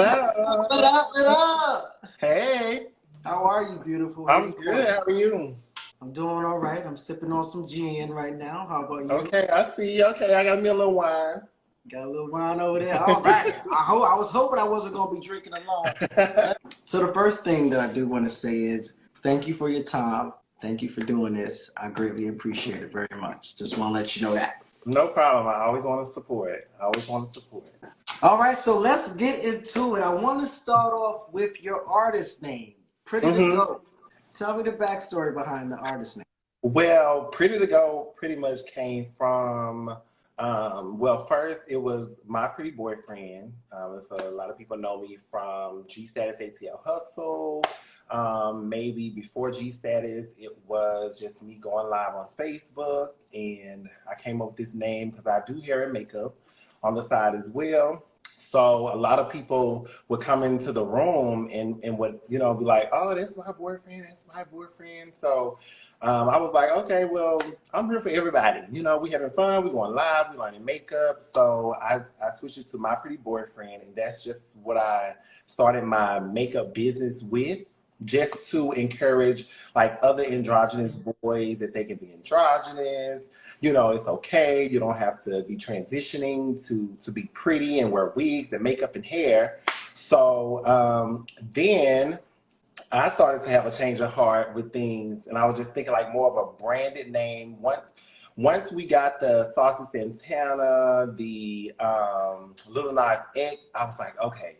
Hello. What up? What up? Hey. How are you, beautiful? I'm good. How are you? I'm doing all right. I'm sipping on some gin right now. How about you? Okay, I see. Okay, I got me a little wine. Got a little wine over there. All right. I was hoping I wasn't gonna be drinking alone. So the first thing that I do want to say is thank you for your time. Thank you for doing this. I greatly appreciate it very much. Just want to let you know that. No problem. I always want to support it. I always want to support it. All right, so let's get into it. I want to start off with your artist name, PrittyDaGoat. Tell me the backstory behind the artist name. Well, PrittyDaGoat pretty much came from, well, first it was my pretty boyfriend. So a lot of people know me from G Status ATL Hustle. Maybe before G Status, it was just me going live on Facebook, and I came up with this name because I do hair and makeup on the side as well. So a lot of people would come into the room and would, be like, oh, that's my boyfriend, that's my boyfriend. So I was like, okay, well, I'm here for everybody. We having fun, we going live, we learning makeup. So I switched it to my pretty boyfriend, and that's just what I started my makeup business with, just to encourage like other androgynous boys that they can be androgynous. It's okay. You don't have to be transitioning to be pretty and wear wigs and makeup and hair. So then I started to have a change of heart with things, and I was just thinking like more of a branded name. Once we got the Saucy Santana, the Lil Nas X, I was like, okay.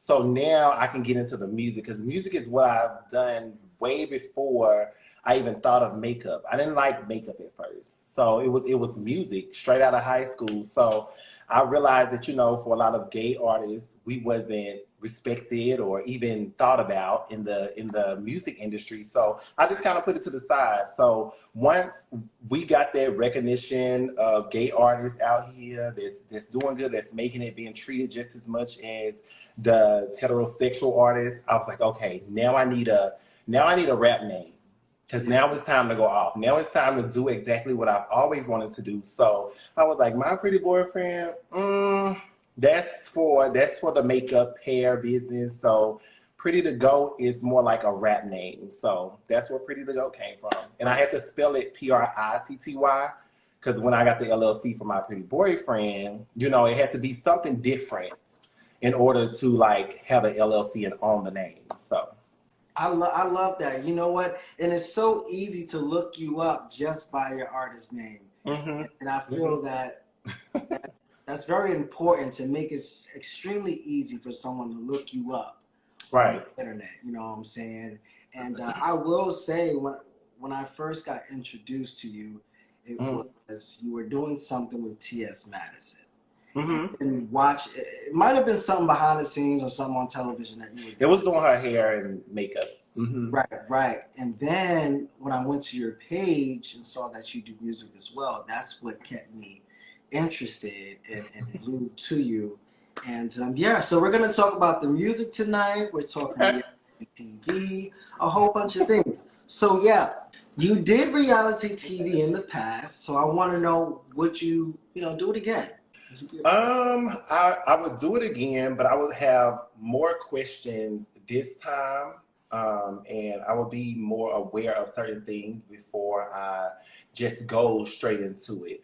So now I can get into the music, because music is what I've done way before I even thought of makeup. I didn't like makeup at first. So it was music straight out of high school. So I realized that, for a lot of gay artists, we wasn't respected or even thought about in the music industry. So I just kind of put it to the side. So once we got that recognition of gay artists out here that's doing good, that's making it, being treated just as much as the heterosexual artists, I was like, okay, now I need a rap name. Because now it's time to go off. Now it's time to do exactly what I've always wanted to do. So I was like, my pretty boyfriend, that's for the makeup hair business. So PrittyDaGoat is more like a rap name. So that's where PrittyDaGoat came from. And I had to spell it Pritty, because when I got the LLC for my pretty boyfriend, it had to be something different in order to like have an LLC and own the name. So I love that. You know what? And it's so easy to look you up just by your artist name. And I feel that's very important, to make it extremely easy for someone to look you up on the internet. You know what I'm saying? And I will say, when I first got introduced to you, it was you were doing something with T.S. Madison. And watch, it might have been something behind the scenes or something on television that you were doing. It was doing her hair and makeup. Right. And then when I went to your page and saw that you do music as well, that's what kept me interested and glued to you. And so we're gonna talk about the music tonight. We're talking reality TV, a whole bunch of things. So you did reality TV in the past. So I want to know, would you do it again? I would do it again, but I would have more questions this time, and I would be more aware of certain things before I just go straight into it.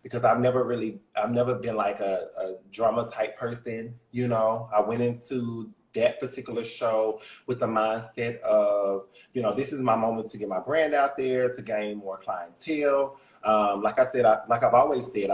Because I've never been like a drama type person. I went into that particular show with the mindset of, this is my moment to get my brand out there, to gain more clientele. Like I said, I've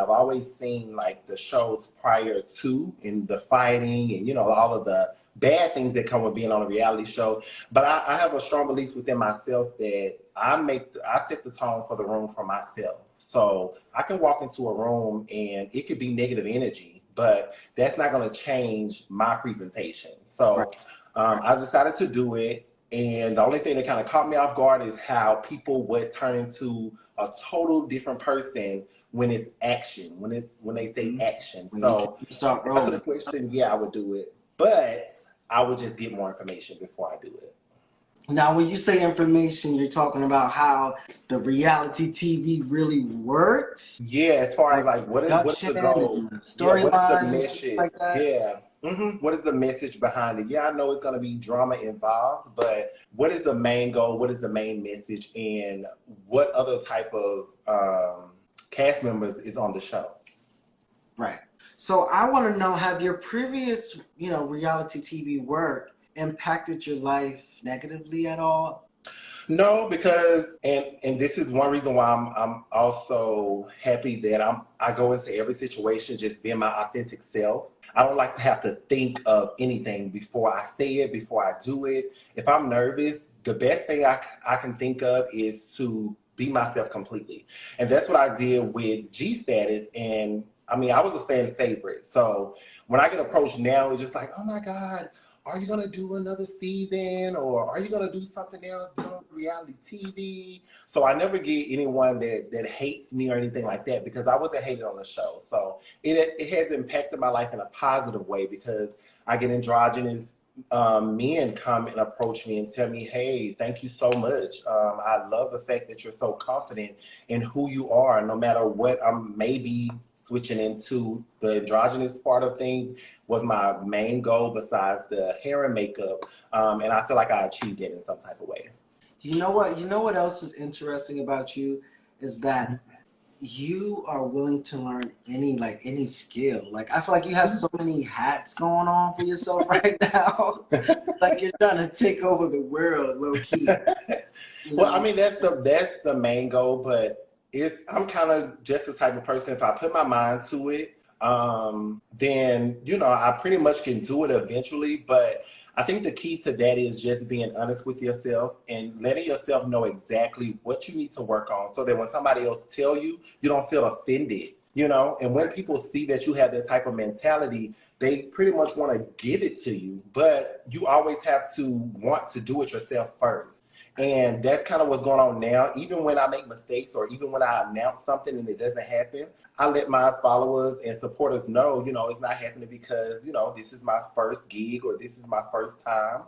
always seen like the shows prior to, in the fighting and, all of the bad things that come with being on a reality show. But I have a strong belief within myself that I set the tone for the room for myself. So I can walk into a room and it could be negative energy, but that's not going to change my presentation. So I decided to do it. And the only thing that kind of caught me off guard is how people would turn into a total different person when it's action, when they say action. So after the question, I would do it, but I would just get more information before I do it. Now, when you say information, you're talking about how the reality TV really works? Yeah, as far as like, what is the goal? Storyline, the mission? like that? Yeah. What is the message behind it? Yeah, I know it's going to be drama involved, but what is the main goal? What is the main message? And what other type of cast members is on the show? Right. So I want to know, have your previous, reality TV work impacted your life negatively at all? No, because and this is one reason why I'm also happy that I go into every situation just being my authentic self. I don't like to have to think of anything before I say it, before I do it. If I'm nervous, the best thing I can think of is to be myself completely. And that's what I did with G Status. And I mean, I was a fan favorite. So when I get approached now, it's just like, oh my God, are you gonna do another season, or are you gonna do something else on reality TV? So I never get anyone that hates me or anything like that, because I wasn't hated on the show. So it has impacted my life in a positive way, because I get androgynous men come and approach me and tell me, hey, thank you so much. I love the fact that you're so confident in who you are, no matter what I'm maybe switching into. The androgynous part of things was my main goal besides the hair and makeup. And I feel like I achieved it in some type of way. You know what else is interesting about you is that you are willing to learn any skill. Like, I feel like you have so many hats going on for yourself right now. Like, you're trying to take over the world low key. Well, I mean, that's the main goal, but I'm kind of just the type of person, if I put my mind to it, then, I pretty much can do it eventually. But I think the key to that is just being honest with yourself and letting yourself know exactly what you need to work on, so that when somebody else tell you, you don't feel offended, And when people see that you have that type of mentality, they pretty much want to give it to you. But you always have to want to do it yourself first. And that's kind of what's going on now. Even when I make mistakes, or even when I announce something and it doesn't happen, I let my followers and supporters know, it's not happening because, this is my first gig, or this is my first time.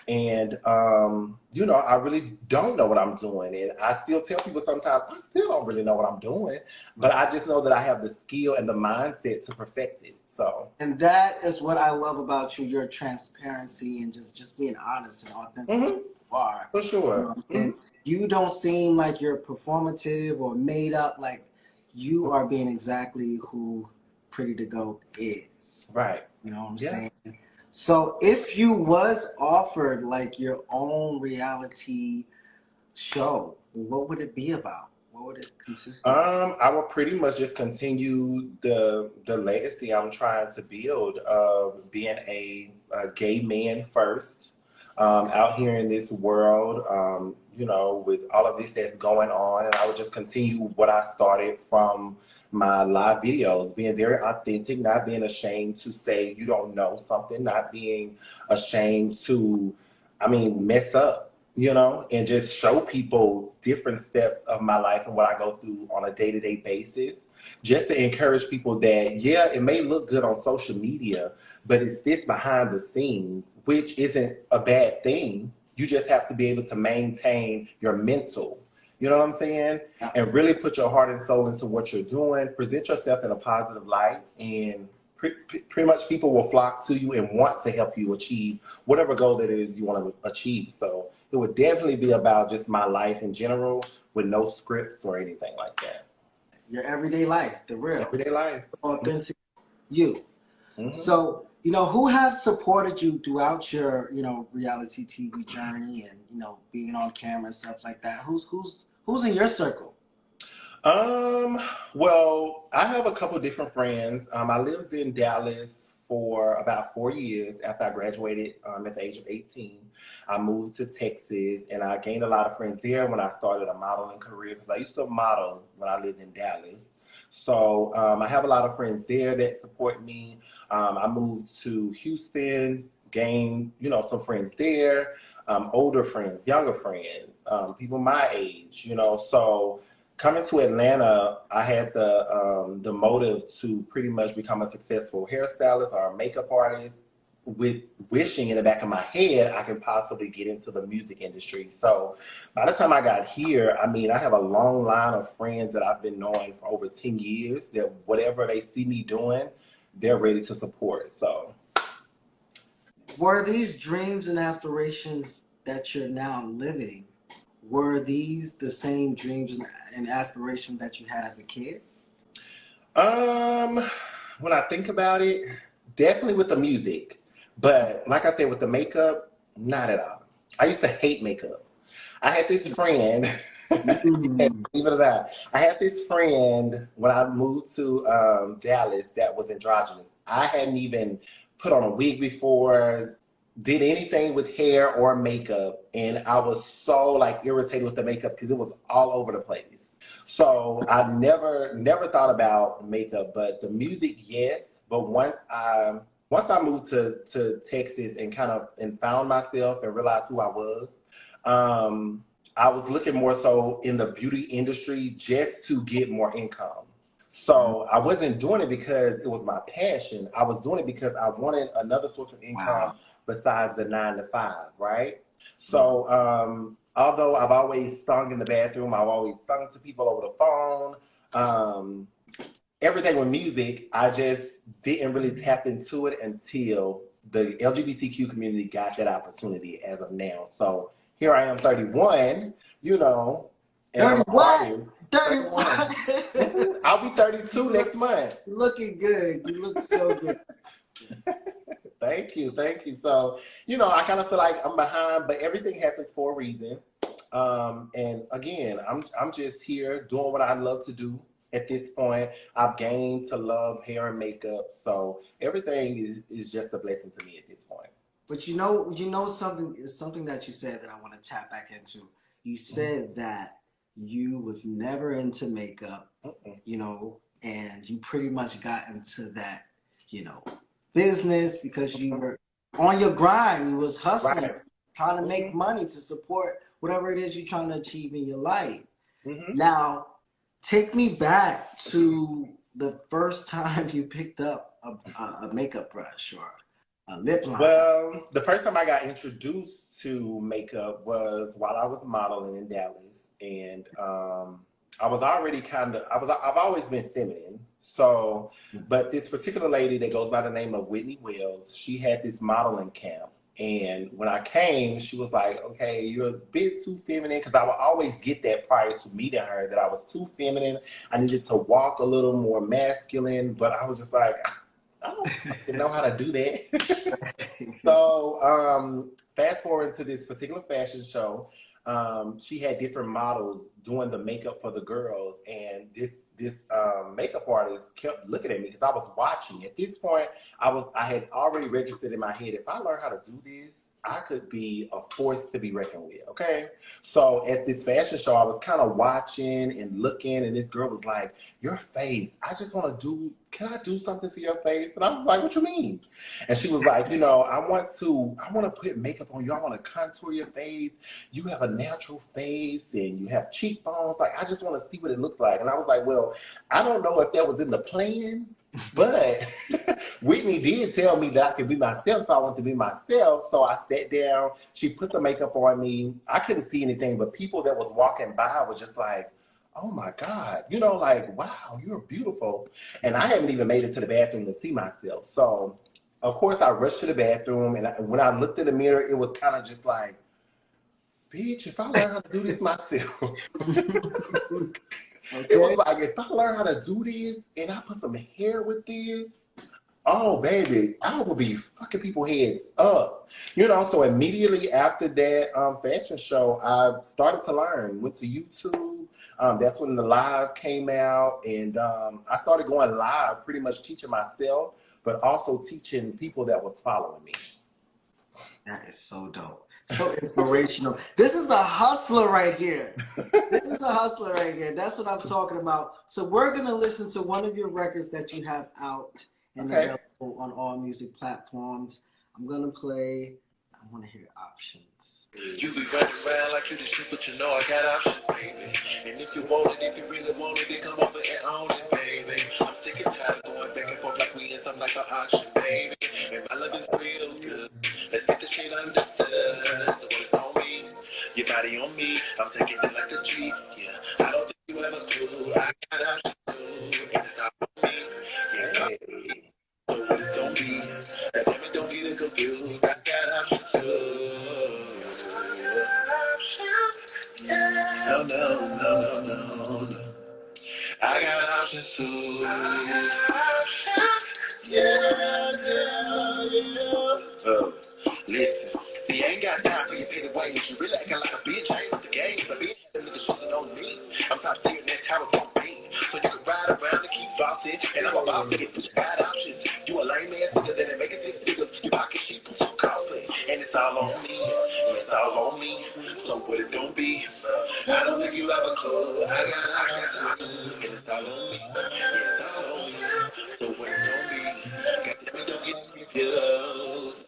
And, I really don't know what I'm doing. And I still tell people sometimes, I still don't really know what I'm doing. But I just know that I have the skill and the mindset to perfect it. So. And that is what I love about you, your transparency and just being honest and authentic. Are. For sure. And you don't seem like you're performative or made up. Like, you are being exactly who PrittyDaGoat is. Right. You know what I'm saying? So if you was offered like your own reality show, what would it be about? What would it consist of? I would pretty much just continue the legacy I'm trying to build of being a gay man first. Out here in this world, with all of this that's going on. And I would just continue what I started from my live videos, being very authentic, not being ashamed to say you don't know something, not being ashamed to, mess up, and just show people different steps of my life and what I go through on a day-to-day basis, just to encourage people that, yeah, it may look good on social media, but it's this behind the scenes, which isn't a bad thing. You just have to be able to maintain your mental, you know what I'm saying? And really put your heart and soul into what you're doing, present yourself in a positive light, and pretty much people will flock to you and want to help you achieve whatever goal that is you want to achieve. So it would definitely be about just my life in general, with no scripts or anything like that. Your everyday life, the real. Everyday life. Authentic you. So, who have supported you throughout your, reality TV journey and, being on camera and stuff like that? Who's in your circle? Well, I have a couple different friends. I lived in Dallas for about 4 years after I graduated at the age of 18. I moved to Texas, and I gained a lot of friends there when I started a modeling career, because I used to model when I lived in Dallas. So I have a lot of friends there that support me. I moved to Houston, gained, some friends there, older friends, younger friends, people my age, So coming to Atlanta, I had the motive to pretty much become a successful hairstylist or a makeup artist, with wishing in the back of my head I could possibly get into the music industry. So by the time I got here, I have a long line of friends that I've been knowing for over 10 years that whatever they see me doing, they're ready to support. So Were these dreams and aspirations that you're now living, were these the same dreams and aspirations that you had as a kid? When I think about it, definitely with the music. But like I said, with the makeup, not at all. I used to hate makeup. I had this friend, Mm. believe it or not, I had this friend when I moved to Dallas that was androgynous. I hadn't even put on a wig before, did anything with hair or makeup, and I was so like irritated with the makeup because it was all over the place. So I never thought about makeup, but the music, yes. But once I moved to Texas and kind of and found myself and realized who I was, I was looking more so in the beauty industry just to get more income. So I wasn't doing it because it was my passion. I was doing it because I wanted another source of income. Wow. Besides the 9 to 5, right? So although I've always sung in the bathroom, I've always sung to people over the phone, everything with music, I just didn't really tap into it until the LGBTQ community got that opportunity as of now. So here I am, 31, you know. And 31? 31. I'll be 32 next month. You're looking good. You look so good. Thank you. So, you know, I kind of feel like I'm behind, but everything happens for a reason. And again, I'm just here doing what I love to do. At this point, I've gained to love hair and makeup, so everything is just a blessing to me at this point. But you know something that you said that I want to tap back into. You said that you was never into makeup, you know, and you pretty much got into that, you know, business because you were on your grind. You was hustling, right, trying to make money to support whatever it is you're trying to achieve in your life. Now, take me back to the first time you picked up a makeup brush or a lip liner. Well, the first time I got introduced to makeup was while I was modeling in Dallas, and I've always been feminine. So, but this particular lady that goes by the name of Whitney Wells, she had this modeling camp. And when I came, she was like, okay, you're a bit too feminine, because I would always get that prior to meeting her, that I was too feminine. I needed to walk a little more masculine, but I was just like, I don't know how to do that. So fast forward to this particular fashion show. She had different models doing the makeup for the girls, and this makeup artist kept looking at me because I was watching. At this point, I had already registered in my head, if I learn how to do this, I could be a force to be reckoned with, okay? So at this fashion show, I was kind of watching and looking, and this girl was like, your face, I just want to can I do something to your face? And I was like, what you mean? And she was like, you know, I want to put makeup on you. I want to contour your face. You have a natural face and you have cheekbones. Like, I just want to see what it looks like. And I was like, well, I don't know if that was in the plans, but Whitney did tell me that I could be myself, so I wanted to be myself. So I sat down. She put the makeup on me. I couldn't see anything, but people that was walking by was just like, oh my God, you know, like, wow, you're beautiful. And I hadn't even made it to the bathroom to see myself. So, of course, I rushed to the bathroom. And when I looked in the mirror, it was kind of just like, bitch, if I learn how to do this myself. Okay. It was like, if I learn how to do this and I put some hair with this, oh, baby, I will be fucking people's heads up. You know, so immediately after that fashion show, I started to learn, went to YouTube. That's when the live came out. And I started going live, pretty much teaching myself, but also teaching people that was following me. That is so dope. So inspirational. This is the hustler right here. This is the hustler right here. That's what I'm talking about. So we're going to listen to one of your records that you have out and available on all music platforms. I'm going to play, I want to hear options. You be running around like you the shit, but you know I got options, baby. And if you want it, if you really want it, then come over and own it, baby. I'm sick and tired of going back and forth like we in something like an auction, baby. And my love is real good. Let's get the shit understood. So when it's on me, your body on me, I'm taking it like a G. Yeah, I don't think you ever could. I got options too, and it's all on me. Yeah, so what it's gonna be, and damn it, don't get it confused. I got options too. Yeah. Listen, see, I ain't got time for your petty ways. You really acting like a bitch. I ain't with the game. The bitch, the nigga shooting on me. I'm top tier, that's how it's gonna be. So you can ride around and keep bossing. And I'm about to get you got options. You a lame ass nigga that ain't making 6 figures. You pocket sheep, you costly. And it's all on me. It's all on me. So what it's gonna be? I don't think you ever could. I got options. And it's all on me. It's all on me. So what it's gonna be? Goddamn it, don't get confused.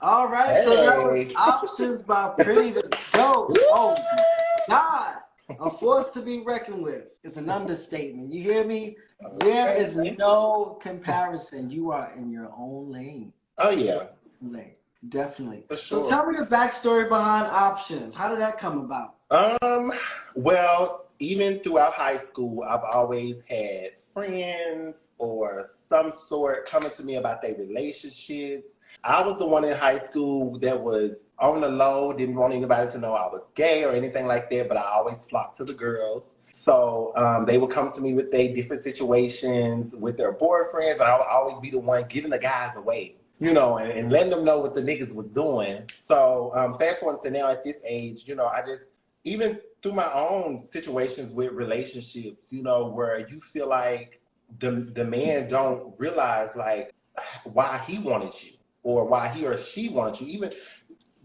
All right, so that was Options by PrittyDaGoat. Oh my God. A force to be reckoned with is an understatement. You hear me? There is no comparison. You are in your own lane. Oh, yeah. Lane. Definitely. For sure. So tell me the backstory behind Options. How did that come about? Well, even throughout high school, I've always had friends or some sort coming to me about their relationships. I was the one in high school that was on the low, didn't want anybody to know I was gay or anything like that, but I always flocked to the girls. So they would come to me with their different situations with their boyfriends, and I would always be the one giving the guys away, you know, and letting them know what the niggas was doing. So fast forward to now at this age, you know, I just, even through my own situations with relationships, you know, where you feel like the man don't realize like why he wanted you or why he or she wanted you, even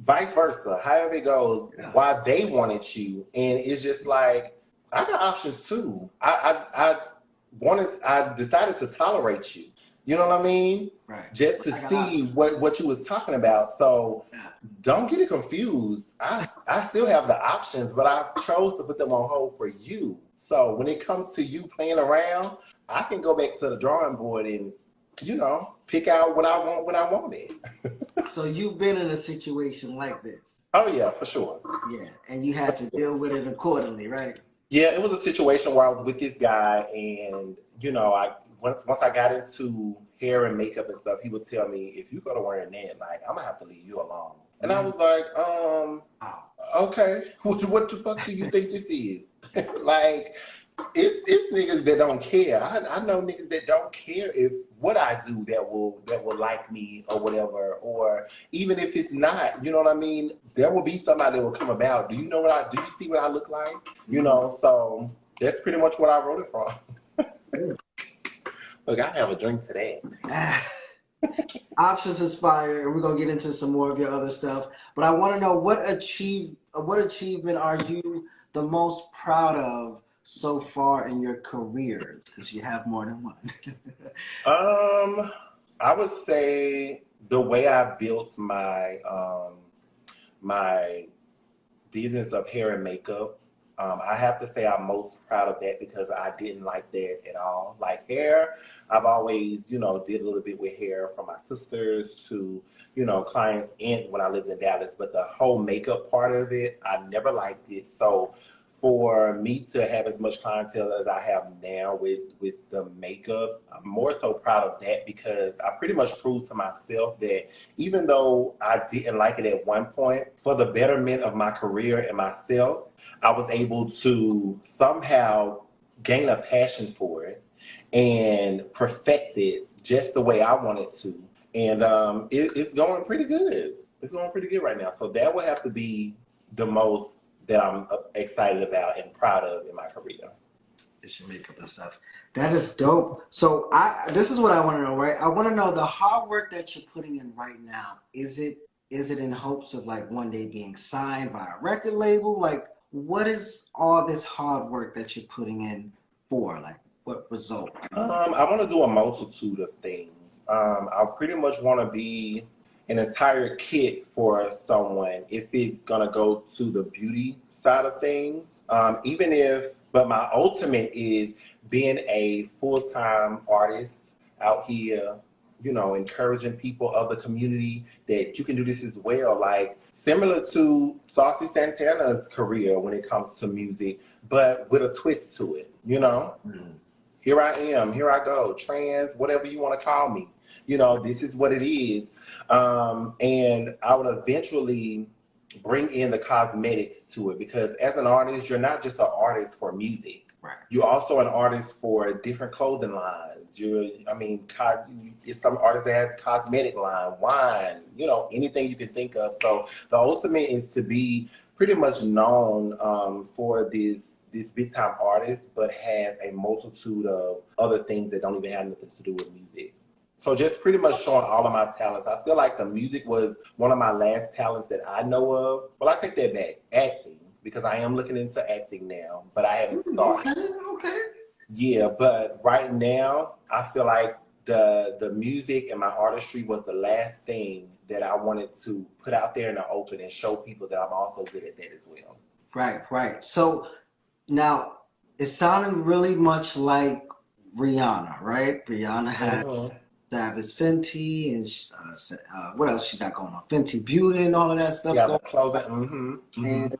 vice versa, however it goes, why they wanted you. And it's just like, I got options too. I decided to tolerate you. You know what I mean? Right. Just to see what you was talking about. So don't get it confused. I still have the options, but I've chose to put them on hold for you. So when it comes to you playing around, I can go back to the drawing board and, you know, pick out what I want when I want it. So you've been in a situation like this? Oh yeah, for sure. Yeah, and you had to deal with it accordingly, right? Yeah, it was a situation where I was with this guy, and you know, once I got into hair and makeup and stuff, he would tell me, if you go to wearing that, like, I'm gonna have to leave you alone. And I was like, okay, what the fuck do you think this is? Like, it's niggas that don't care. I know niggas that don't care if what I do that will like me or whatever, or even if it's not, you know what I mean? There will be somebody that will come about. Do you see what I look like? You know, so that's pretty much what I wrote it from. Look, I have a drink today. Options is fire, and we're gonna get into some more of your other stuff. But I want to know what achievement are you the most proud of so far in your careers? Because you have more than one. I would say the way I built my my business of hair and makeup. I have to say I'm most proud of that because I didn't like that at all. Like hair, I've always, you know, did a little bit with hair from my sisters to, you know, clients and when I lived in Dallas. But the whole makeup part of it, I never liked it. So for me to have as much clientele as I have now with the makeup, I'm more so proud of that because I pretty much proved to myself that even though I didn't like it at one point, for the betterment of my career and myself, I was able to somehow gain a passion for it and perfect it just the way I wanted to. And it's going pretty good. It's going pretty good right now. So that would have to be the most that I'm excited about and proud of in my career. It's your makeup and stuff. That is dope. So this is what I want to know, right? I want to know the hard work that you're putting in right now. Is it in hopes of like one day being signed by a record label? Like, what is all this hard work that you're putting in for? Like, what result? I want to do a multitude of things. I pretty much want to be an entire kit for someone if it's going to go to the beauty side of things. But my ultimate is being a full-time artist out here, you know, encouraging people of the community that you can do this as well. Like similar to Saucy Santana's career when it comes to music, but with a twist to it, you know? Mm-hmm. Here I am, here I go, trans, whatever you want to call me. You know, this is what it is. And I would eventually bring in the cosmetics to it because as an artist, you're not just an artist for music. You're also an artist for different clothing lines. Some artists that has cosmetic line, wine, anything you can think of. So the ultimate is to be pretty much known for this big time artist, but has a multitude of other things that don't even have nothing to do with music. So just pretty much showing all of my talents. I feel like the music was one of my last talents that I know of. Well, I take that back. Acting. Because I am looking into acting now, but I haven't started. Okay. Yeah, but right now, I feel like the music and my artistry was the last thing that I wanted to put out there in the open and show people that I'm also good at that as well. Right. So now it sounded really much like Rihanna, right? Rihanna had Savage Fenty and what else she got going on? Fenty Beauty and all of that stuff. Yeah, the clothing. And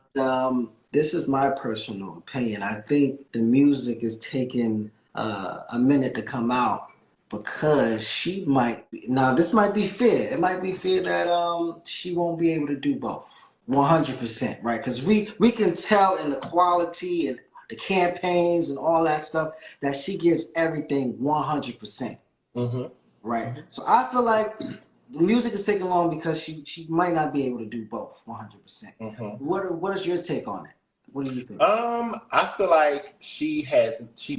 this is my personal opinion. I think the music is taking a minute to come out because she might. Now this might be fear. It might be fear that she won't be able to do both 100%, right? Because we can tell in the quality and the campaigns and all that stuff that she gives everything 100%. Right. So I feel like the music is taking long because she might not be able to do both 100%. What is your take on it? What do you think? I feel like she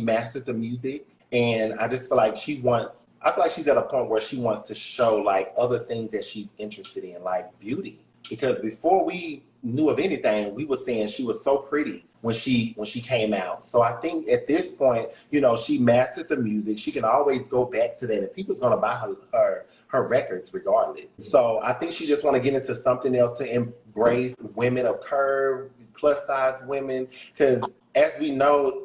mastered the music, and I just feel like she's at a point where she wants to show like other things that she's interested in, like beauty. Because before we knew of anything, we were saying she was so pretty when she came out. So I think at this point, she mastered the music. She can always go back to that, and people's gonna buy her records regardless. So I think she just want to get into something else to embrace women of curve, plus size women, because as we know,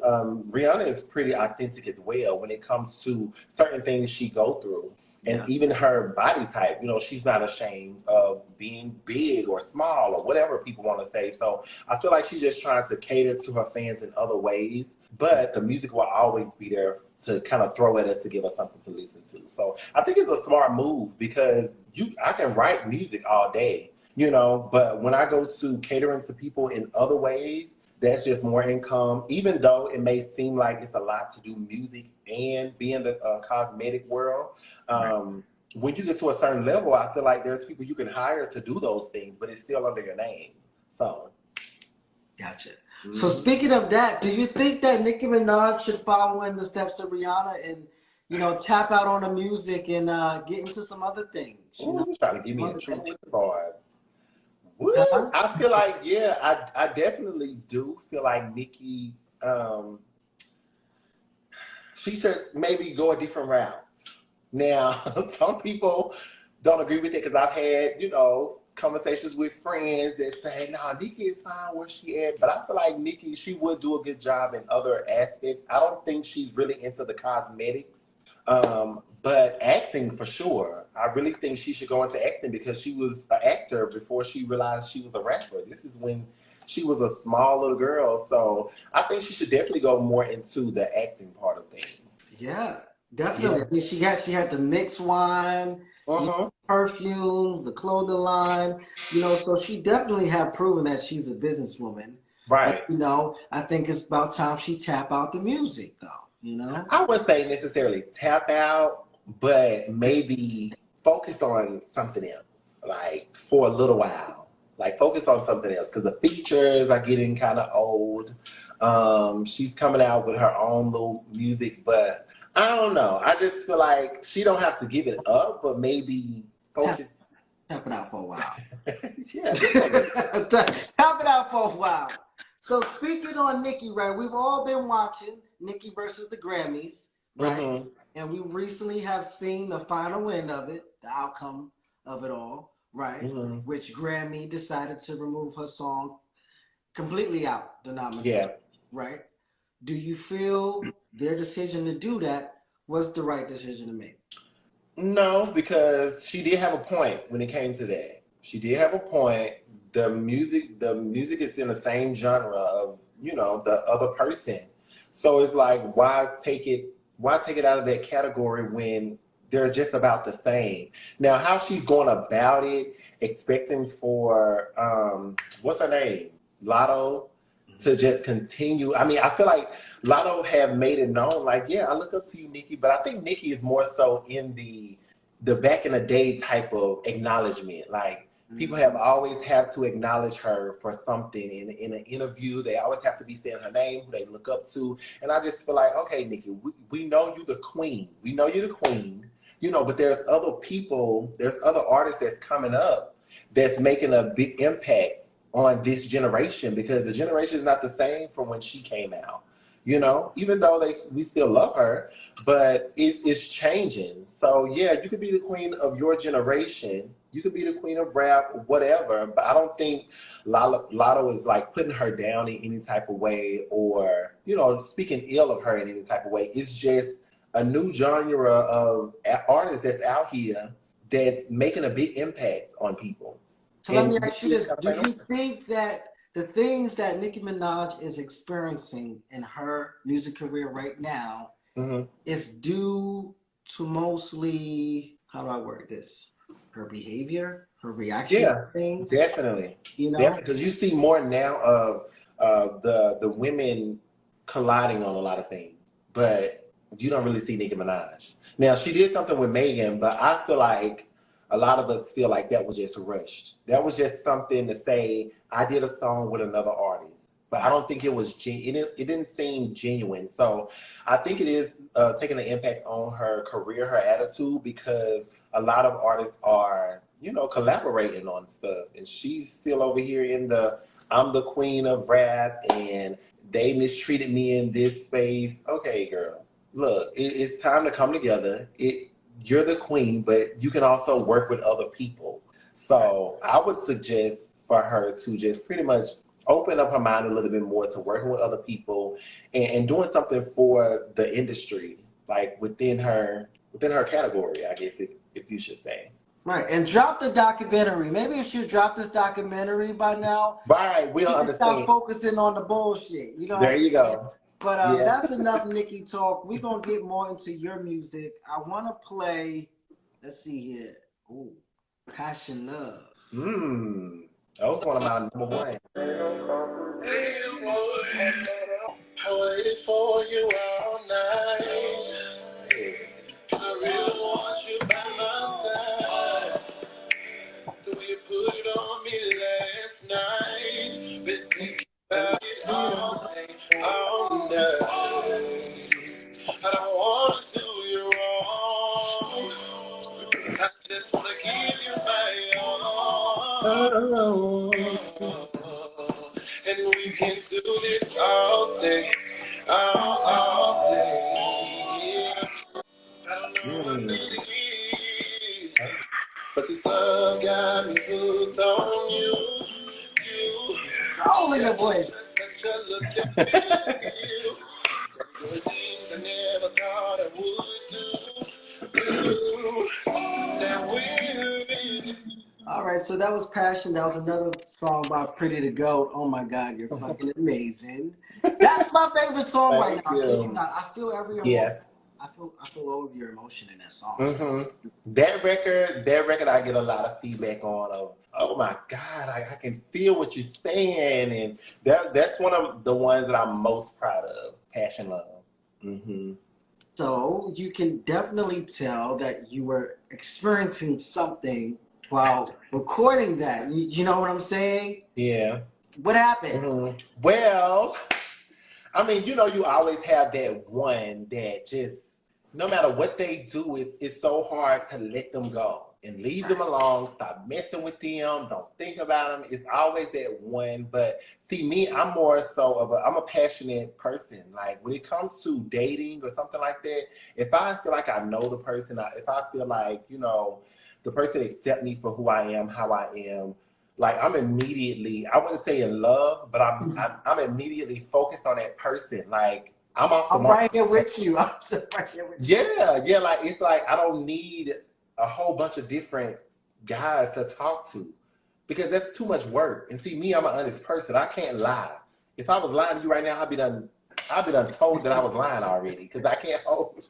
Rihanna is pretty authentic as well when it comes to certain things she go through. And even her body type, she's not ashamed of being big or small or whatever people want to say. So I feel like she's just trying to cater to her fans in other ways. But the music will always be there to kind of throw at us to give us something to listen to. So I think it's a smart move because I can write music all day, but when I go to catering to people in other ways, that's just more income. Even though it may seem like it's a lot to do music and be in the cosmetic world, when you get to a certain level, I feel like there's people you can hire to do those things, but it's still under your name. So, gotcha. So speaking of that, do you think that Nicki Minaj should follow in the steps of Rihanna and tap out on the music and get into some other things? You're trying to give me in trouble with the bars. I feel like, I definitely do feel like Nicki, she should maybe go a different route. Now, some people don't agree with it because I've had, conversations with friends that say, no, Nicki is fine where she at. But I feel like Nicki, she would do a good job in other aspects. I don't think she's really into the cosmetics. But acting for sure. I really think she should go into acting because she was an actor before she realized she was a rapper. This is when she was a small little girl. So I think she should definitely go more into the acting part of things. Yeah, definitely. Yeah. I mean, she had the mixed wine, perfumes, the clothing line, so she definitely have proven that she's a businesswoman. Right. But, I think it's about time she tap out the music though. I wouldn't say necessarily tap out, but maybe focus on something else, like for a little while. Like focus on something else because the features are getting kind of old. She's coming out with her own little music, but I don't know. I just feel like she don't have to give it up, but maybe focus. Tap it out for a while. Yeah. Tap it out for a while. So speaking on Nicki, right? We've all been watching Nicki versus the Grammys, right? And we recently have seen the final win of it, the outcome of it all, right? Which Grammy decided to remove her song completely out the nomination. Yeah. Right? Do you feel their decision to do that was the right decision to make? No, because she did have a point when it came to that. She did have a point. The music is in the same genre of, the other person. So it's like, why take it out of that category when they're just about the same? Now, how she's going about it, expecting for, what's her name? Lotto to just continue. I mean, I feel like Lotto have made it known, like, yeah, I look up to you, Nikki, but I think Nikki is more so in the back in the day type of acknowledgement. Like, people have always have to acknowledge her for something in an interview. They always have to be saying her name, who they look up to. And I just feel like, okay, Nikki, we know you the queen. We know you the queen, you know, but there's other people, there's other artists that's coming up that's making a big impact on this generation, because the generation is not the same from when she came out. You know, even though we still love her, but it's changing. So yeah, you could be the queen of your generation. You could be the queen of rap, whatever. But I don't think Lotto is like putting her down in any type of way, or, you know, speaking ill of her in any type of way. It's just a new genre of artists that's out here that's making a big impact on people. So let me ask you this: do you think that the things that Nicki Minaj is experiencing in her music career right now is due to mostly, how do I word this? Her behavior, her reaction to things? Definitely. You know? Because you see more now of the women colliding on a lot of things, but you don't really see Nicki Minaj. Now, she did something with Megan, but I feel like a lot of us feel like that was just rushed. That was just something to say, I did a song with another artist. But I don't think it was, it didn't seem genuine. So I think it is taking an impact on her career, her attitude, because a lot of artists are, you know, collaborating on stuff. And she's still over here in I'm the queen of rap and they mistreated me in this space. Okay, girl, look, it's time to come together. You're the queen, but you can also work with other people. So I would suggest for her to just pretty much open up her mind a little bit more to working with other people and doing something for the industry, like within her category, I guess, if you should say. Right, and drop the documentary. Maybe if you drop this documentary by now, right, we'll understand. Stop focusing on the bullshit. You know. There you go. But that's enough Nikki talk. We're going to get more into your music. I want to play, let's see here. Ooh, Passion Love. That was one of my number one. Hey, boy. I waited for you all night. I really want you by my side. The way you put it on me last night. Been thinking about it all day. All night. I don't want to do you wrong. I just want to give you my all. And we can do this all day. All day. I don't know what it is, but this love got me hooked on you. Oh, look at boy. I never thought I would do. All right, so that was Passion. That was another song by PrittyDaGoat. Oh my God, you're fucking amazing. That's my favorite song right now. I feel every emotion. I feel all of your emotion in that song. That record, I get a lot of feedback on. Oh my God, I can feel what you're saying, and that's one of the ones that I'm most proud of. Passion Love. So you can definitely tell that you were experiencing something while recording that. You know what I'm saying? Yeah. What happened? Well, I mean, you know, you always have that one that just, no matter what they do, it's so hard to let them go and leave them alone, stop messing with them, don't think about them. It's always that one. But see, me, I'm more so I'm a passionate person. Like, when it comes to dating or something like that, if I feel like I know the person, if I feel like, you know, the person accept me for who I am, how I am, like, I'm immediately, I wouldn't say in love, but I'm immediately focused on that person. Like, I'm right here with you. I'm right here with you. Yeah, like, it's like I don't need a whole bunch of different guys to talk to, because that's too much work. And see, me, I'm an honest person. I can't lie. If I was lying to you right now, I'd be done told that I was lying already, because I can't hold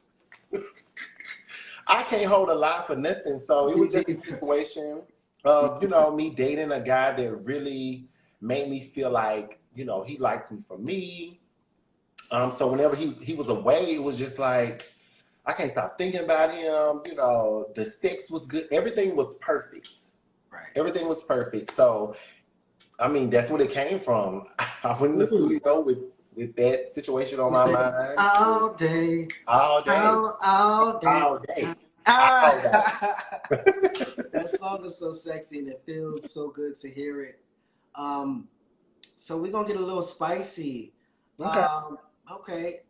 a lie for nothing. So it was just a situation of, you know, me dating a guy that really made me feel like, you know, he likes me for me. So whenever he was away, it was just like, I can't stop thinking about him. You know, the sex was good. Everything was perfect. Right. Everything was perfect. So, I mean, that's what it came from. I went in the studio with that situation on my mind. All day. All day. All day. All day. That song is so sexy and it feels so good to hear it. So we're gonna get a little spicy. Okay. Okay.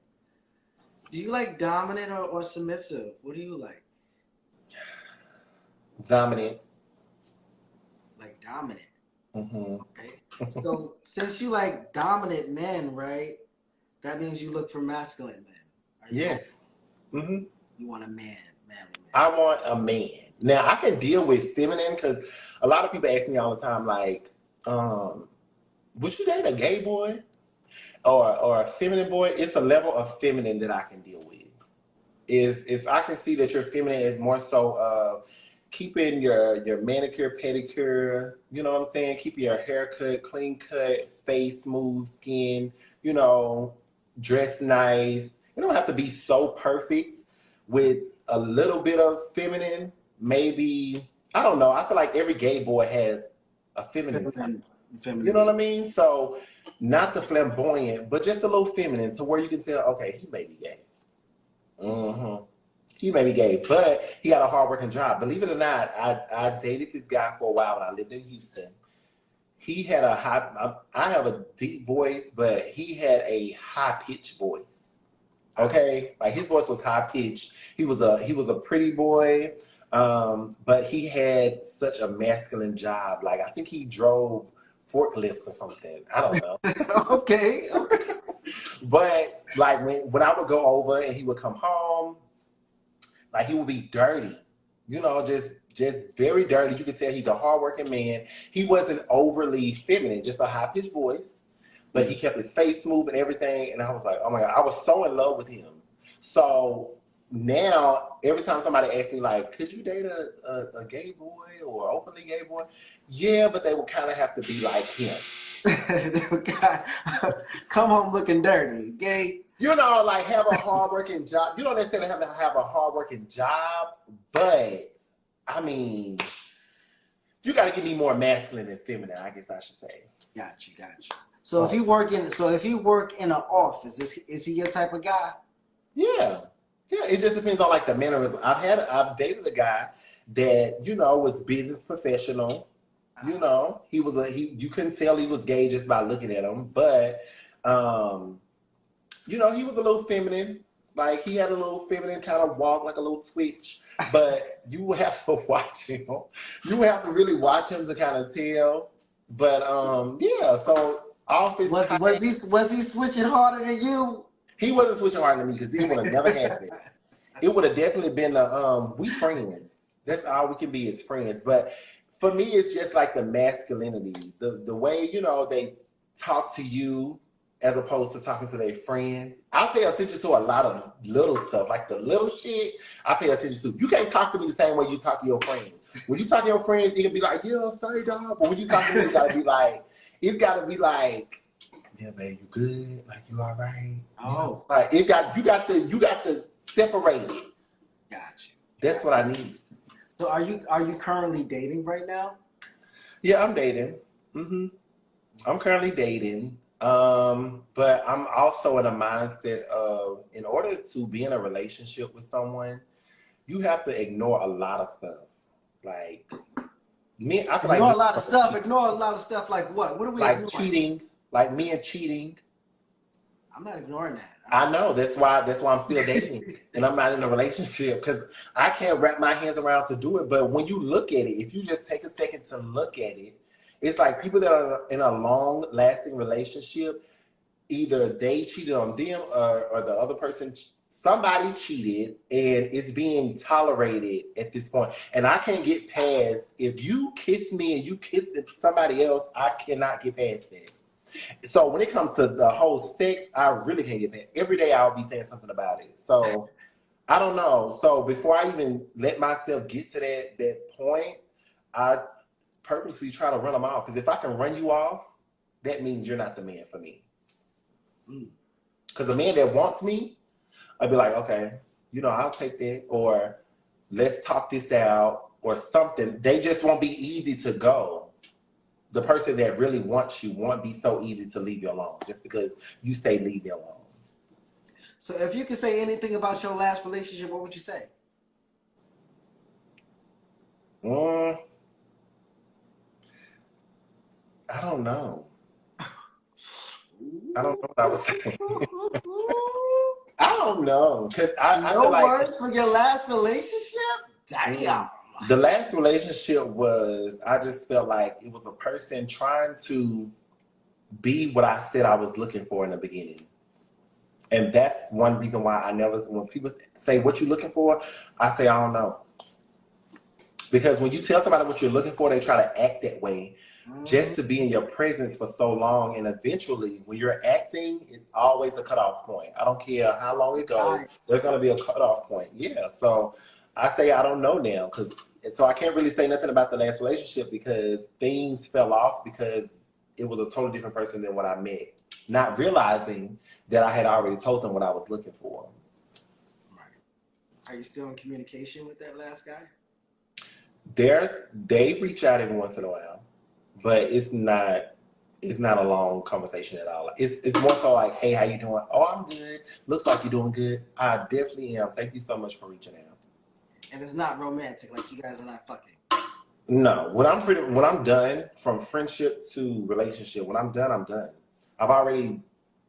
Do you like dominant or submissive? What do you like? Dominant. Like dominant. Mm-hmm. Okay. So since you like dominant men, right? That means you look for masculine men. Yes. Mm-hmm. You want a manly man. I want a man. Now I can deal with feminine because a lot of people ask me all the time, like, would you date a gay boy or a feminine boy? It's a level of feminine that I can deal with. If I can see that your feminine is more so keeping your manicure, pedicure, you know what I'm saying? Keep your hair cut, clean cut, face smooth, skin, you know, dress nice. You don't have to be so perfect. With a little bit of feminine, maybe, I don't know. I feel like every gay boy has a feminine side. You know what I mean? So not the flamboyant, but just a little feminine to where you can tell, okay, he may be gay. Mm-hmm. He may be gay, but he got a hardworking job. Believe it or not, I dated this guy for a while when I lived in Houston. He had a I have a deep voice, but he had a high-pitched voice. Okay, like his voice was high pitched. He was a pretty boy, but he had such a masculine job. Like I think he drove forklifts or something. I don't know. Okay. But like when I would go over and he would come home, like he would be dirty, you know, just very dirty. You could tell he's a hardworking man. He wasn't overly feminine, just a high pitched voice. But he kept his face smooth and everything. And I was like, oh my God, I was so in love with him. So now, every time somebody asks me, like, could you date a gay boy or openly gay boy? Yeah, but they would kind of have to be like him. Come home looking dirty, gay. You know, like have a hardworking job. You don't necessarily have to have a hardworking job, but I mean, you got to give me more masculine than feminine, I guess I should say. Got you. So if you work in an office, is he your type of guy? Yeah. It just depends on like the mannerism. I've dated a guy that, you know, was business professional. You know, you couldn't tell he was gay just by looking at him, but you know, he was a little feminine. Like he had a little feminine kind of walk, like a little twitch. But you have to watch him. You have to really watch him to kind of tell. But yeah, so office. Was he switching harder than you? He wasn't switching harder than me because it would have never happened. It would have definitely been we friends. That's all we can be as friends. But for me, it's just like the masculinity, the way, you know, they talk to you as opposed to talking to their friends. I pay attention to a lot of little stuff, like the little shit. I pay attention to. You can't talk to me the same way you talk to your friends. When you talk to your friends, you can be like, yeah, sorry, dog. But when you talk to me, it's gotta be like, yeah, man, you good? Like you all right? Oh, like you got to separate it. Got you. That's what I need. So are you currently dating right now? Yeah, I'm dating. I'm currently dating. But I'm also in a mindset of, in order to be in a relationship with someone, you have to ignore a lot of stuff. Like me, I feel ignore a lot of stuff. Ignore a lot of stuff. Like what? What are we like ignoring? cheating? Like me and cheating. I'm not ignoring that. I know that's why I'm still dating and I'm not in a relationship because I can't wrap my hands around to do it. But when you look at it, if you just take a second to look at it, it's like people that are in a long-lasting relationship, either they cheated on them or the other person, somebody cheated, and it's being tolerated at this point. And I can't get past, if you kiss me and you kiss somebody else, I cannot get past that. So when it comes to the whole sex, I really can't get past. Every day I'll be saying something about it. So I don't know. So before I even let myself get to that point, I purposely try to run them off. Because if I can run you off, that means you're not the man for me. Because the man that wants me, I'd be like, okay, you know, I'll take that, or let's talk this out, or something. They just won't be easy to go. The person that really wants you won't be so easy to leave you alone just because you say leave me alone. So if you could say anything about your last relationship, what would you say? I don't know. I don't know what I was saying. I don't know. Because I no feel like words for your last relationship? Damn. The last relationship was, I just felt like it was a person trying to be what I said I was looking for in the beginning. And that's one reason why I never, when people say, what you looking for? I say, I don't know. Because when you tell somebody what you're looking for, they try to act that way just to be in your presence for so long. And eventually, when you're acting, it's always a cutoff point. I don't care how long it goes. There's going to be a cutoff point. Yeah. So I say I don't know now. So I can't really say nothing about the last relationship because things fell off because it was a totally different person than what I met. Not realizing that I had already told them what I was looking for. Right. Are you still in communication with that last guy? They reach out every once in a while, but it's not a long conversation at all. It's more so like, hey, how you doing? Oh, I'm good. Looks like you're doing good. I definitely am. Thank you so much for reaching out. And it's not romantic, like you guys are not fucking. No, when I'm done from friendship to relationship, when I'm done, I'm done. I've already,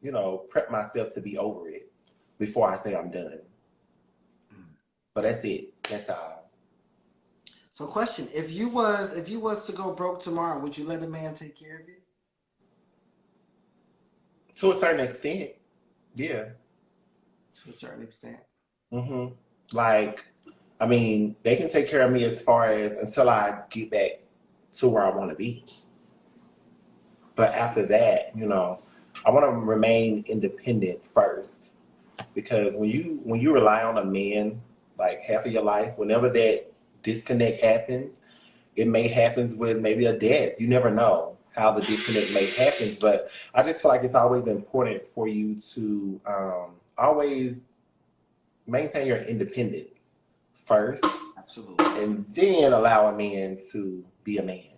prepped myself to be over it before I say I'm done. So that's it. That's all. So question, if you was to go broke tomorrow, would you let a man take care of you? To a certain extent, yeah. To a certain extent. Mm-hmm. Like, I mean, they can take care of me as far as until I get back to where I want to be. But after that, I want to remain independent first. Because when you rely on a man like half of your life, whenever that disconnect happens, it may happen with maybe a death. You never know how the disconnect may happen, but I just feel like it's always important for you to always maintain your independence first. Absolutely. And then allow a man to be a man.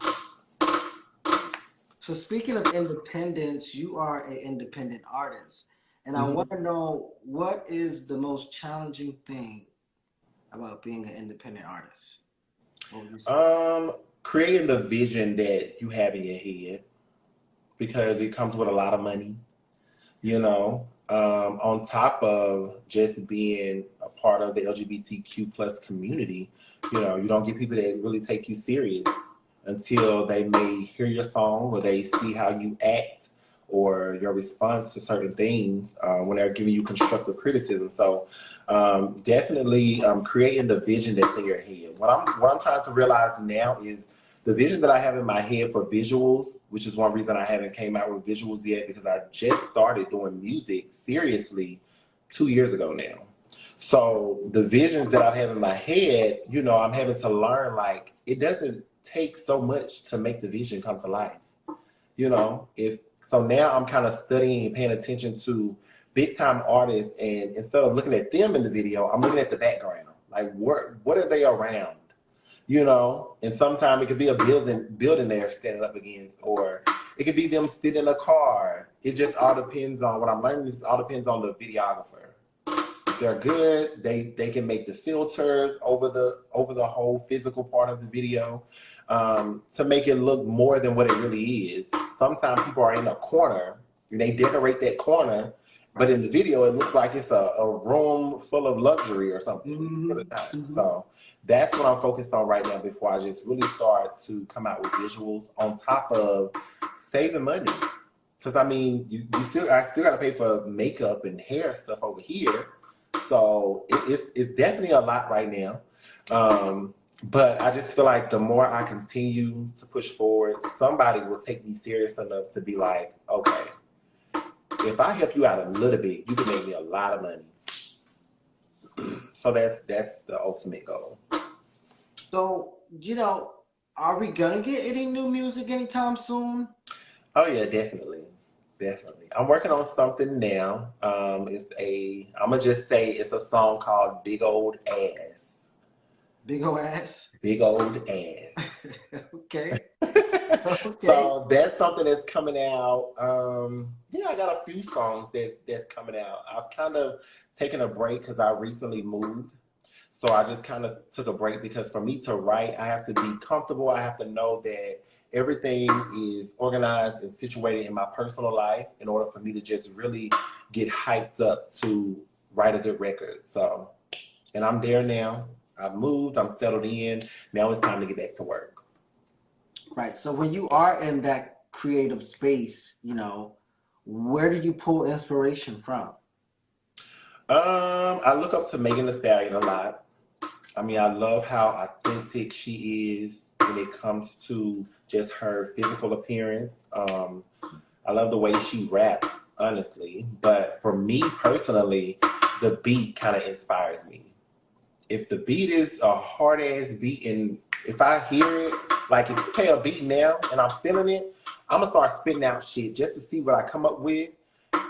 So speaking of independence, you are an independent artist. And I want to know, what is the most challenging thing about being an independent artist? What would you say? Creating the vision that you have in your head, because it comes with a lot of money, on top of just being a part of the LGBTQ plus community. You don't get people that really take you serious until they may hear your song or they see how you act or your response to certain things when they're giving you constructive criticism. So definitely creating the vision that's in your head. What I'm trying to realize now is the vision that I have in my head for visuals, which is one reason I haven't came out with visuals yet, because I just started doing music seriously 2 years ago now. So the visions that I have in my head, I'm having to learn, like, it doesn't take so much to make the vision come to life. So now I'm kind of studying and paying attention to big time artists, and instead of looking at them in the video, I'm looking at the background. Like, what are they around? And sometimes it could be a building they're standing up against, or it could be them sitting in a car. It just all depends on what I'm learning. This all depends on the videographer. If they're good, they can make the filters over the whole physical part of the video to make it look more than what it really is. Sometimes people are in a corner and they decorate that corner, but in the video it looks like it's a room full of luxury or something. It's really not. So that's what I'm focused on right now before I just really start to come out with visuals on top of saving money. Because I mean, I still got to pay for makeup and hair stuff over here. So it's definitely a lot right now. But I just feel like the more I continue to push forward, somebody will take me serious enough to be like, okay, if I help you out a little bit, you can make me a lot of money. So that's the ultimate goal. So, are we gonna get any new music anytime soon? Oh yeah, definitely. Definitely. I'm working on something now. I'm gonna just say it's a song called Big Old Ass. Big ol' ass. Big Old Ass. Okay. Okay. So that's something that's coming out. Yeah, I got a few songs that's coming out. I've kind of taken a break because I recently moved. So I just kind of took a break because for me to write, I have to be comfortable. I have to know that everything is organized and situated in my personal life in order for me to just really get hyped up to write a good record. So, and I'm there now. I've moved. I'm settled in. Now it's time to get back to work. Right. So when you are in that creative space, where do you pull inspiration from? I look up to Megan Thee Stallion a lot. I mean, I love how authentic she is when it comes to just her physical appearance. I love the way she raps, honestly. But for me personally, the beat kind of inspires me. If the beat is a hard ass beat, and if I hear it, like if you play a beat now and I'm feeling it, I'm gonna start spitting out shit just to see what I come up with.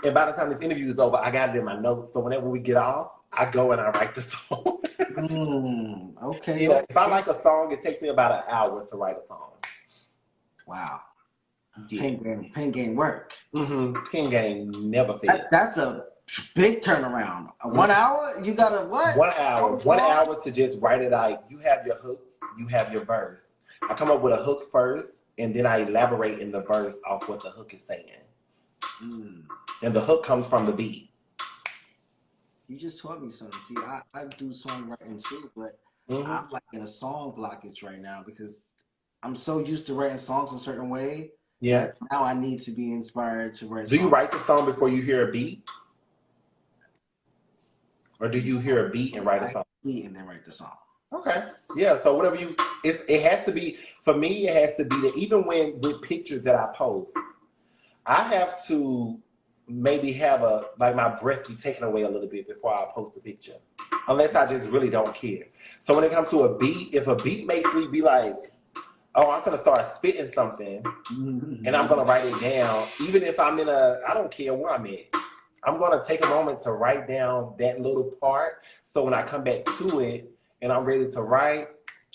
And by the time this interview is over, I got it in my notes. So whenever we get off, I go and I write the song. Okay. Yeah, if I like a song, it takes me about an hour to write a song. Wow. Yeah. Pen game work. Pen game never fails. That's a big turnaround. 1 hour? You got a what? 1 hour. 1 hour to just write it out. You have your hook, you have your verse. I come up with a hook first, and then I elaborate in the verse off what the hook is saying. And the hook comes from the beat. You just taught me something. See, I do songwriting too, but I'm like in a song blockage right now because I'm so used to writing songs a certain way. Yeah. Now I need to be inspired to write. Do you write the song before you hear a beat? Or do you hear a beat and write a song? Beat and then write the song. Okay. Yeah. So whatever it has to be, for me, it has to be that even with pictures that I post, I have to maybe have my breath be taken away a little bit before I post the picture. Unless I just really don't care. So when it comes to a beat, if a beat makes me be like, oh, I'm gonna start spitting something and I'm gonna write it down, even if I'm I don't care where I'm at. I'm gonna take a moment to write down that little part. So when I come back to it and I'm ready to write,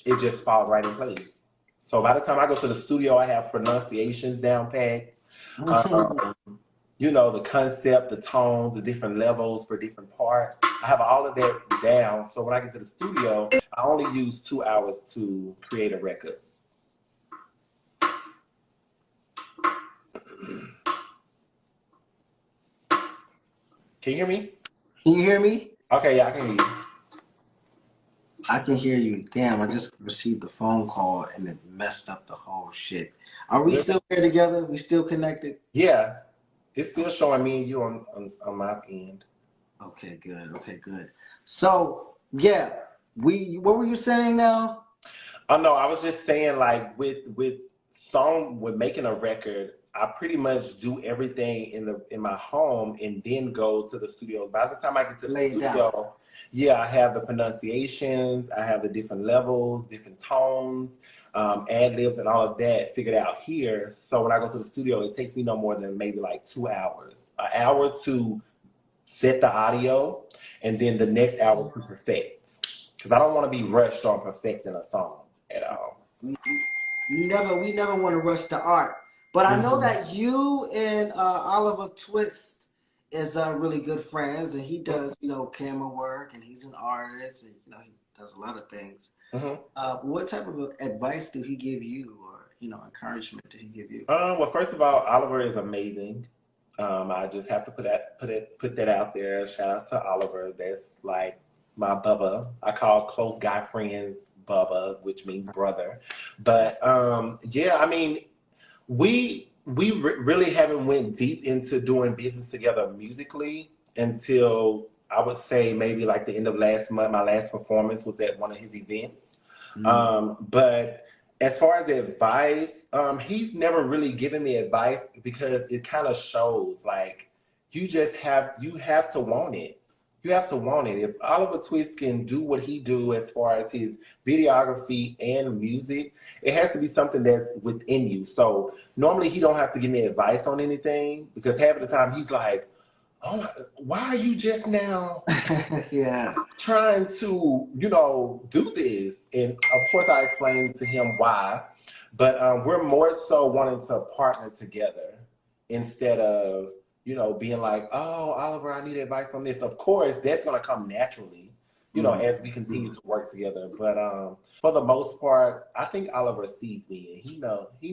it just falls right in place. So by the time I go to the studio, I have pronunciations down packed. The concept, the tones, the different levels for different parts. I have all of that down. So when I get to the studio, I only use 2 hours to create a record. Can you hear me? Can you hear me? Okay, yeah, I can hear you. I can hear you. Damn, I just received a phone call and it messed up the whole shit. Are we still here together? We still connected? Yeah. It's still showing me and you on my end. Okay, good. Okay, good. So, yeah, what were you saying now? Oh no, I was just saying like with making a record, I pretty much do everything in my home and then go to the studio. By the time I get to the studio, yeah, I have the pronunciations, I have the different levels, different tones, ad-libs and all of that figured out here. So when I go to the studio, it takes me no more than maybe like 2 hours. An hour to set the audio and then the next hour to perfect. Because I don't want to be rushed on perfecting a song at all. We never want to rush the art. But I know that you and Oliver Twist is really good friends, and he does, camera work, and he's an artist, and he does a lot of things. What type of advice do he give you, or encouragement do he give you? Well, first of all, Oliver is amazing. I just have to put that out there. Shout out to Oliver. That's like my Bubba. I call close guy friends Bubba, which means brother. But yeah, I mean, we really haven't went deep into doing business together musically until I would say maybe like the end of last month. My last performance was at one of his events. But as far as advice, he's never really given me advice because it kind of shows like you have to want it. You have to want it. If Oliver Twist can do what he do as far as his videography and music, it has to be something that's within you. So normally he don't have to give me advice on anything because half of the time he's like, "Oh, why are you just now trying to, do this?" And of course I explained to him why, but we're more so wanting to partner together instead of being like, "Oh, Oliver, I need advice on this." Of course, that's going to come naturally, as we continue to work together. But for the most part, I think Oliver sees me and he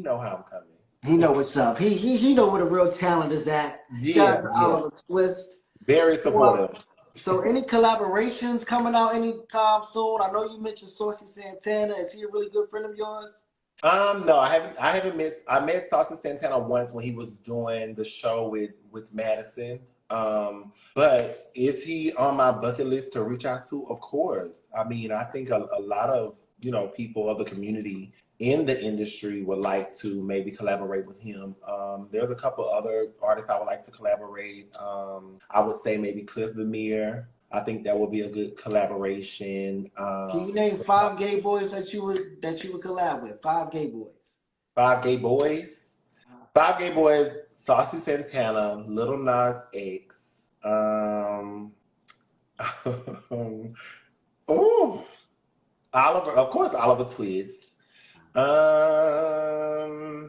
know how I'm coming. He know what's up. He know what a real talent is at. Yeah, Oliver Twist. Very supportive. So any collaborations coming out anytime soon? I know you mentioned Saucy Santana. Is he a really good friend of yours? No, I haven't missed. I met Saucy Santana once when he was doing the show with Madison. But is he on my bucket list to reach out to? Of course. I mean, I think a lot of people of the community in the industry would like to maybe collaborate with him. There's a couple other artists I would like to collaborate. I would say maybe Cliff Lemire. I think that would be a good collaboration. Can you name 5 gay boys that you would collab with? 5 gay boys. 5 gay boys. 5 gay boys. Saucy Santana, Little Nas X. Oh, Oliver. Of course, Oliver Twist. I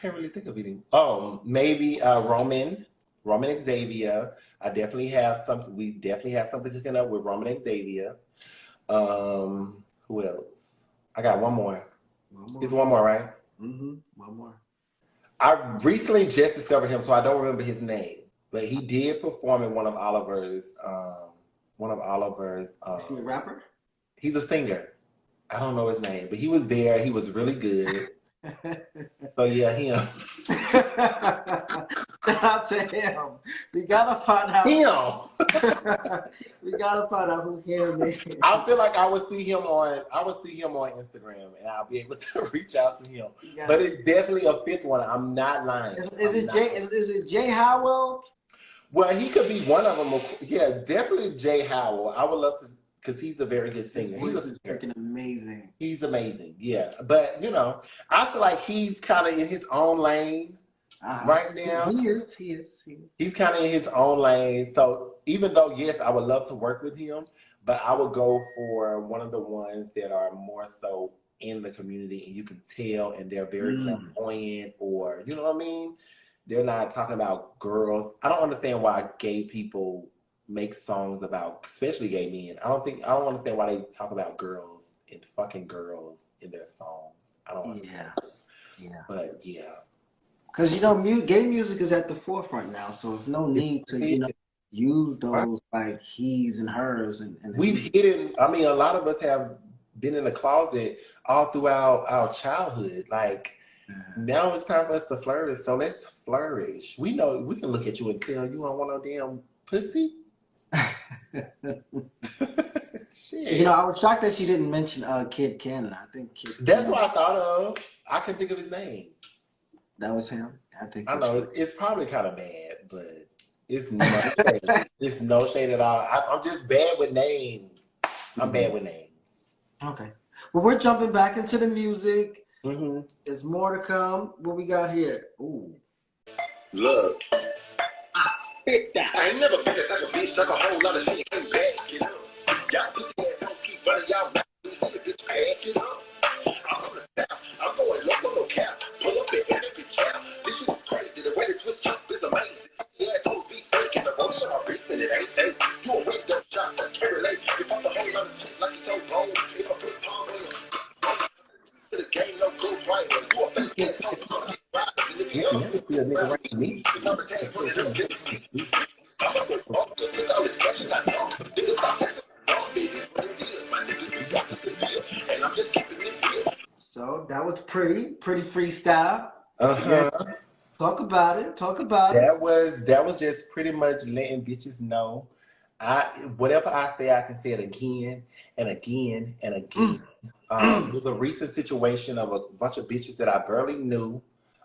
can't really think of any. Oh, maybe Roman Xavier. We definitely have something cooking up with Roman Xavier. Who else? I got one more. It's one more, right? Mm-hmm. One more. I recently just discovered him, so I don't remember his name. But he did perform in one of Oliver's. Is he a rapper? He's a singer. I don't know his name, but he was there. He was really good. So yeah, him. Shout out to him. We gotta find out. We gotta find out who him is. I feel like I would see him on Instagram, and I'll be able to reach out to him. But it's definitely a 5th one. I'm not lying. Is it Jay Howell? Well, he could be one of them. Yeah, definitely Jay Howell. I would love to, because he's a very good singer. He's freaking amazing. He's amazing, yeah. But I feel like he's kind of in his own lane right now. He is. He's kind of in his own lane. So even though, yes, I would love to work with him, but I would go for one of the ones that are more so in the community and you can tell, and they're very flamboyant, or you know what I mean? They're not talking about girls. I don't understand why gay people make songs about, especially gay men. I don't understand why they talk about girls and fucking girls in their songs. I don't understand. Yeah. But yeah. Because gay music is at the forefront now, so there's no need to use those like he's and hers and we've hidden. I mean, a lot of us have been in the closet all throughout our childhood. Like now it's time for us to flourish. So let's flourish. We know we can look at you and tell you don't want no damn pussy. Shit. I was shocked that she didn't mention Kid Cannon. I think that's what I thought of. I couldn't think of his name. That was him. I know it's probably kind of bad, but it's no shade. It's no shade at all. I'm just bad with names. I'm bad with names. Okay. Well, we're jumping back into the music. Mm-hmm. There's more to come. What we got here? Ooh. Look. I ain't never been a type of bitch like a whole lot of shit came back, Y'all pussy ass hoes keep running y'all mouth. Bitch, I'm going local, no cap. Pull up and edit the cap. This shit is crazy. The way they switch up is amazing. Yeah, don't be fake. And the rolling on my wrist and it ain't fake. You a window shot for carry late. You put the whole lot of shit like it's so bold. If I put palm on you, to the game, no good right. You a fake ass hoe. You never see a nigga right to me. So that was pretty freestyle. Uh-huh. Yeah. Talk about it. That was just pretty much letting bitches know. Whatever I say, I can say it again and again and again. It was a recent situation of a bunch of bitches that I barely knew.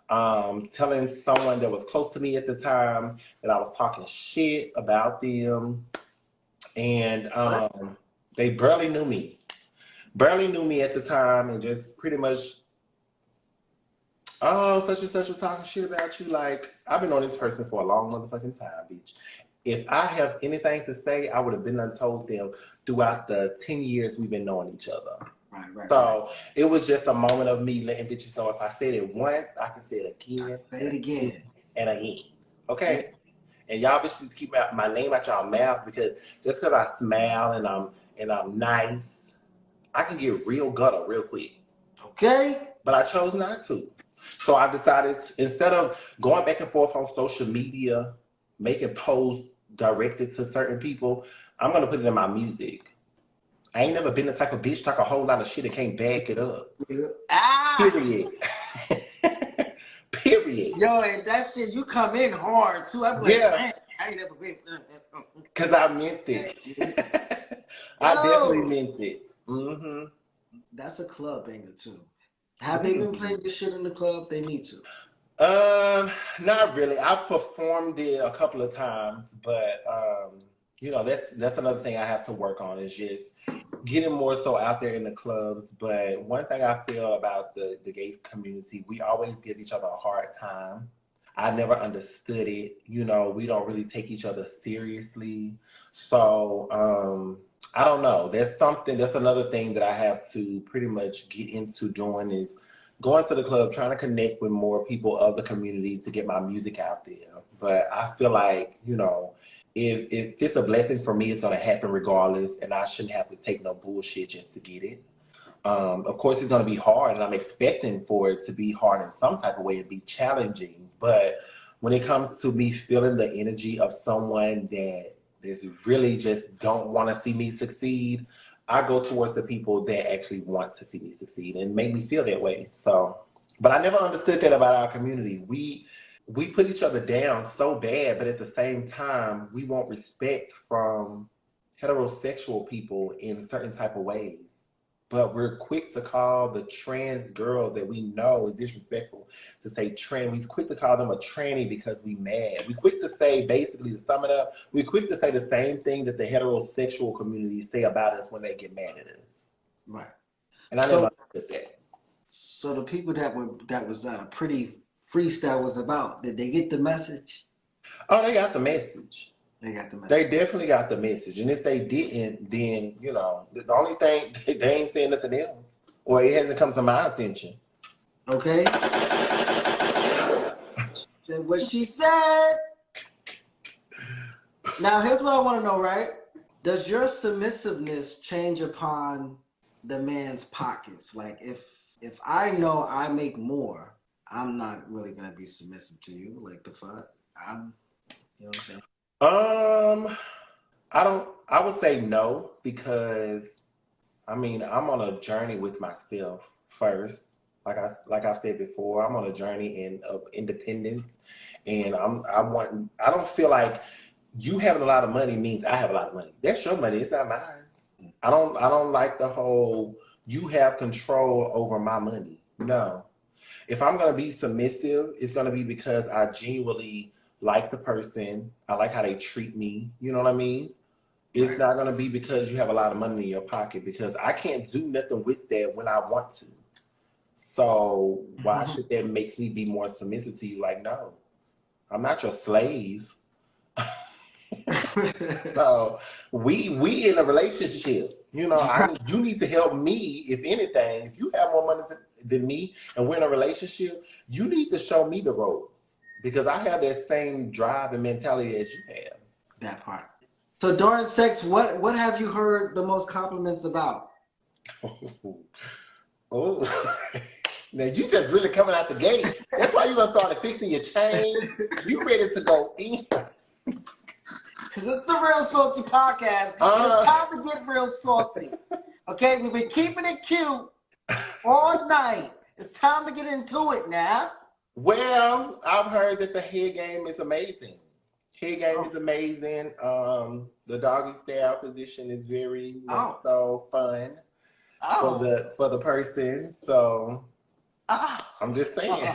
telling someone that was close to me at the time that I was talking shit about them. And they barely knew me. Barely knew me at the time and just pretty much, oh, such and such was talking shit about you. Like, I've been on this person for a long motherfucking time, bitch. If I have anything to say, I would have been untold them throughout the 10 years we've been knowing each other. Right. So it was just a moment of me letting bitches know if I said it once, I can say it again. Say it again. And again. Okay? Yeah. And y'all bitches keep my name out y'all mouth because just because I smile and I'm nice, I can get real gutter real quick. Okay. But I chose not to. So I decided, instead of going back and forth on social media, making posts directed to certain people, I'm going to put it in my music. I ain't never been the type of bitch talk a whole lot of shit and can't back it up. Period. Period. Yo, and that shit, you come in hard too. I'm like, man, I ain't never been. Because I meant it. I definitely meant it. Mm-hmm. That's a club banger too. Have they been playing this shit in the club? They need to. Not really. I've performed it a couple of times, but you know, that's another thing I have to work on is just getting more so out there in the clubs. But one thing I feel about the gay community, we always give each other a hard time. I never understood it. You know, we don't really take each other seriously. So I don't know. That's another thing that I have to pretty much get into doing is going to the club, trying to connect with more people of the community to get my music out there. But I feel like, you know, if it's a blessing for me, it's going to happen regardless, and I shouldn't have to take no bullshit just to get it. Of course, it's going to be hard, and I'm expecting for it to be hard in some type of way and be challenging. But when it comes to me feeling the energy of someone that is really just don't want to see me succeed, I go towards the people that actually want to see me succeed and make me feel that way. So, but I never understood that about our community. We put each other down so bad, but at the same time, we want respect from heterosexual people in certain type of ways. But we're quick to call the trans girls that we know is disrespectful to say trans. We're quick to call them a tranny because we mad. We're quick to say, basically, to sum it up, we're quick to say the same thing that the heterosexual community say about us when they get mad at us. Right. And I never understood that. So the people that was Pretty Freestyle was about, did they get the message? Oh, they got the message. They got the message. They definitely got the message. And if they didn't, then, you know, the only thing, they ain't saying nothing else. Or it hasn't come to my attention. Okay. Then what she said. Now, here's what I want to know, right? Does your submissiveness change upon the man's pockets? Like, if I know I make more, I'm not really going to be submissive to you. Like, the fuck? You know what I'm saying? I would say no, because I mean, I'm on a journey with myself first. Like I've said before, I'm on a journey of independence, and I don't feel like you having a lot of money means I have a lot of money. That's your money, it's not mine. I don't like the whole you have control over my money. No. If I'm gonna be submissive, it's gonna be because I genuinely like the person. I like how they treat me. You know what I mean? It's not going to be because you have a lot of money in your pocket, because I can't do nothing with that when I want to. So why should that make me be more submissive to you? Like, no, I'm not your slave. So we in a relationship. You know, you need to help me, if anything. If you have more money than me and we're in a relationship, you need to show me the ropes. Because I have that same drive and mentality as you have. That part. So during sex, what have you heard the most compliments about? Oh. Now you just really coming out the gate. That's why you done started fixing your chain. You ready to go in. Because it's the Real Saucy podcast. And it's time to get real saucy. Okay, we've been keeping it cute all night. It's time to get into it now. Well, I've heard that the head game is amazing. Head game is amazing. The doggy style position is very so fun for the person. So I'm just saying.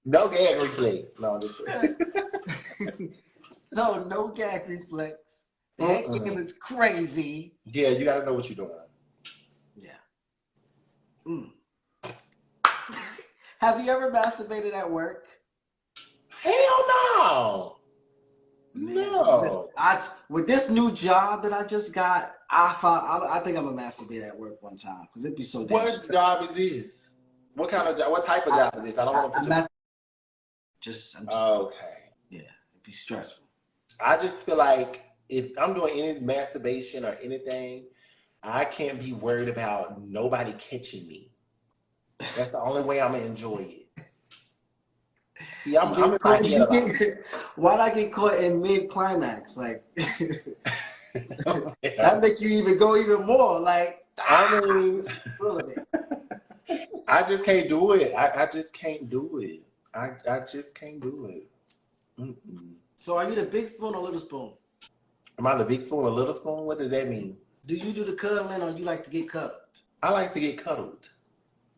No gag reflex. No, I'm just saying. So no gag reflex. That game is crazy. Yeah, you got to know what you're doing. Yeah. Have you ever masturbated at work? Hell no. Man, No. With this new job that I just got, I think I'm gonna masturbate at work one time because it'd be so damn What job is this? What kind of job? What type of job is this? I don't want to put I'm you. just Okay. yeah, it'd be stressful. I just feel like if I'm doing any masturbation or anything, I can't be worried about nobody catching me. That's the only way I'm gonna enjoy it. Yeah, I'm in my head about it. Why'd I get caught in mid-climax? Like, Yeah. that make you even go even more. Like, I mean, I just can't do it. I just can't do it. I just can't do it. Mm-mm. So are you the big spoon or little spoon? Am I the big spoon or little spoon? What does that mean? Do you do the cuddling or you like to get cuddled? I like to get cuddled.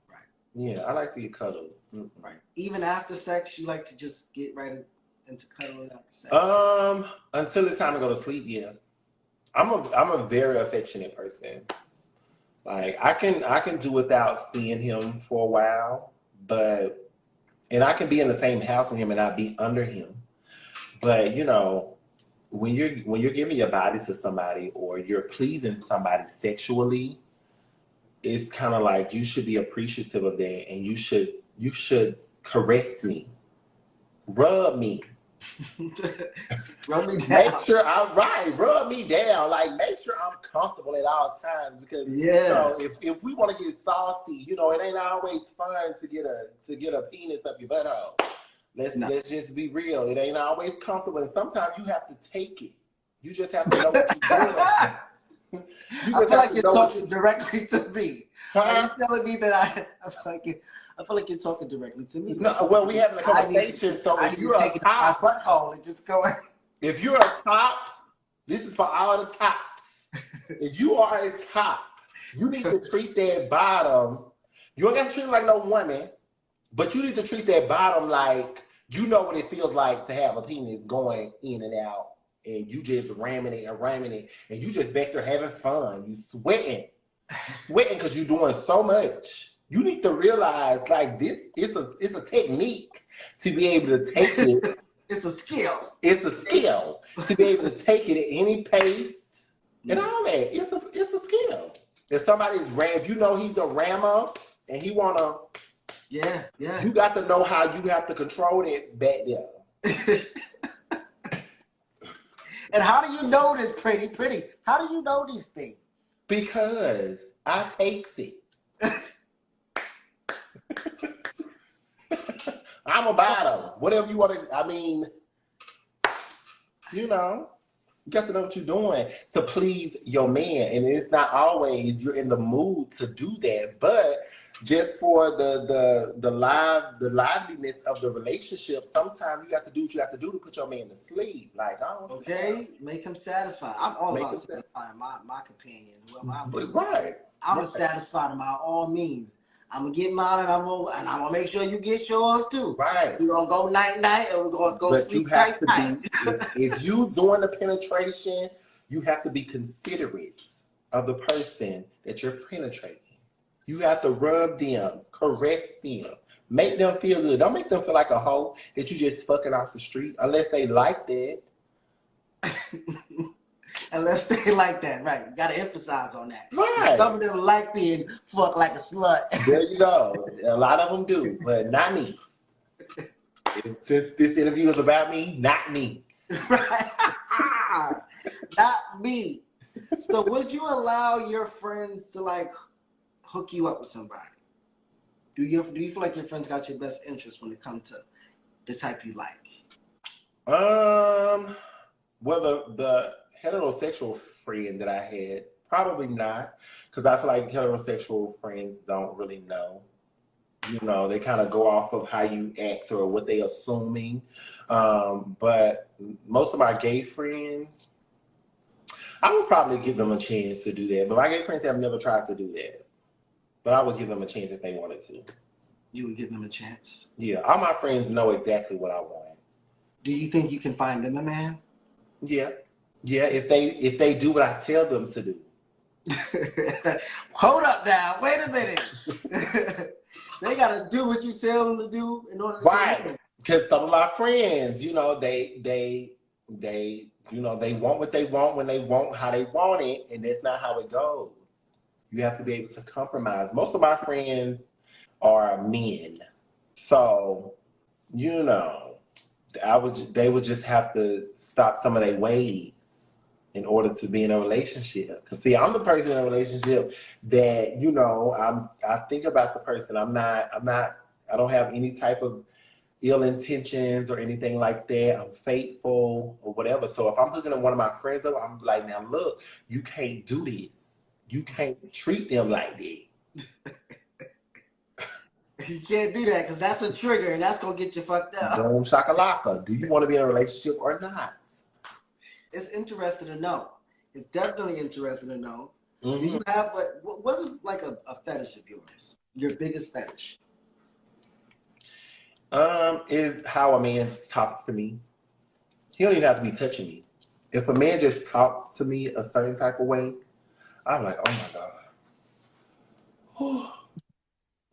Right. Yeah, I like to get cuddled. Mm-mm. Right. Even after sex, you like to just get right into cuddling after sex? Until it's time to go to sleep, yeah. I'm a very affectionate person. Like I can do without seeing him for a while, and I can be in the same house with him and not be under him. But you know, when you're giving your body to somebody or you're pleasing somebody sexually, it's kind of like you should be appreciative of that, and you should caress me, rub me. Rub me down. Make sure rub me down. Like make sure I'm comfortable at all times because you know, if we want to get saucy, you know, it ain't always fun to get a penis up your butthole. Let's just be real. It ain't always comfortable, and sometimes you have to take it. You just have to know what you're doing. I feel like you're talking directly to me. Are you telling me that I feel like you're talking directly to me? No, well, we having a conversation. So if you're a top, my butthole and just going. If you're a top, this is for all the tops. If you are a top, you need to treat that bottom. You ain't got to treat it like no woman, but you need to treat that bottom like you know what it feels like to have a penis going in and out, and you just ramming it, and you just back there having fun. You sweating because you're doing so much. You need to realize like this it's a technique to be able to take it. It's a skill. It's a skill to be able to take it at any pace and all that. It's a skill. If if you know he's a rammer and he wanna, yeah, you got to know how you have to control it back there. And how do you know this, Pritty? How do you know these things? Because I takes it. I'm a bottom. Whatever you want to, I mean, you know, you got to know what you're doing to please your man. And it's not always you're in the mood to do that, but just for the liveliness of the relationship, sometimes you got to do what you have to do to put your man to sleep. Like, make him satisfied. I'm all about satisfying my companion. Right. I'm gonna satisfy them by all means. I'm gonna get mine, and I'm gonna make sure you get yours too. Right. We're gonna go night, and we're gonna go sleep night. If you doing the penetration, you have to be considerate of the person that you're penetrating. You have to rub them, caress them, make them feel good. Don't make them feel like a hoe that you just fucking off the street, unless they like that. Unless they like that, right? You gotta emphasize on that. Right. Some of them like being fucked like a slut. There you go. A lot of them do, but not me. Since this interview is about me, not me. Right. Not me. So would you allow your friends to like hook you up with somebody? Do you feel like your friends got your best interest when it comes to the type you like? Well, the heterosexual friend that I had, probably not, because I feel like heterosexual friends don't really know. You know, they kind of go off of how you act or what they assuming. But most of my gay friends, I would probably give them a chance to do that. But my gay friends have never tried to do that. But I would give them a chance if they wanted to. You would give them a chance? Yeah, all my friends know exactly what I want. Do you think you can find them a man? Yeah. Yeah, if they do what I tell them to do. Hold up now. Wait a minute. They got to do what you tell them to do in order to get in. Because some of my friends, you know, they want what they want when they want how they want it, and that's not how it goes. You have to be able to compromise. Most of my friends are men. So, you know, they would just have to stop some of their ways in order to be in a relationship. Because see, I'm the person in a relationship that, you know, I think about the person. I don't have any type of ill intentions or anything like that. I'm faithful or whatever. So if I'm hooking up one of my friends up, I'm like, now look, you can't do this. You can't treat them like that. You can't do that because that's a trigger and that's going to get you fucked up. Boom shakalaka. Do you want to be in a relationship or not? It's interesting to know. It's definitely interesting to know. Mm-hmm. Do you have what is like a fetish of yours? Your biggest fetish? Is how a man talks to me. He don't even have to be touching me. If a man just talks to me a certain type of way, I'm like, oh my God.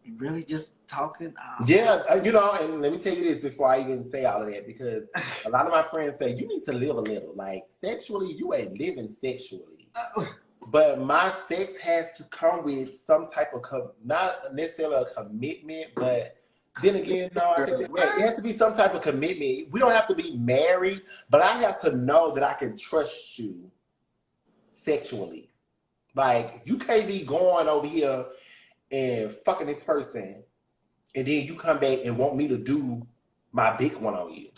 You really just talking? Oh. Yeah, you know, and let me tell you this before I even say all of that, because a lot of my friends say, you need to live a little. Like, sexually, you ain't living sexually. But my sex has to come with some type of, not necessarily a commitment, but then again, no, I think that it has to be some type of commitment. We don't have to be married, but I have to know that I can trust you sexually. Like, you can't be going over here and fucking this person, and then you come back and want me to do my big one on you.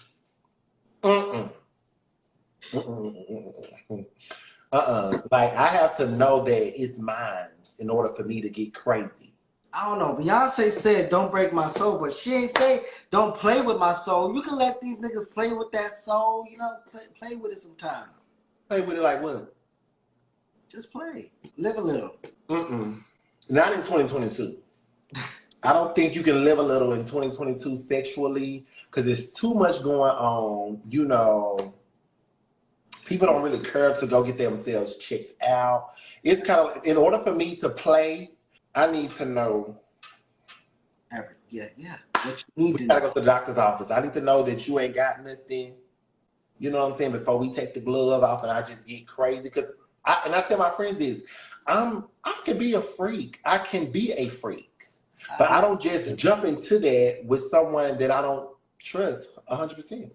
Like, I have to know that it's mine in order for me to get crazy. I don't know. Beyonce said, don't break my soul, but she ain't say, don't play with my soul. You can let these niggas play with that soul. You know, play with it sometime. Play with it like what? Just play. Live a little. Not in 2022. I don't think you can live a little in 2022 sexually because there's too much going on. You know, people don't really care to go get themselves checked out. It's kind of, in order for me to play, I need to know. Yeah. What you need to know. Gotta go to the doctor's office. I need to know that you ain't got nothing. You know what I'm saying? Before we take the glove off and I just get crazy. Because I tell my friends this, I can be a freak. I can be a freak. But I don't just jump into that with someone that I don't trust 100%.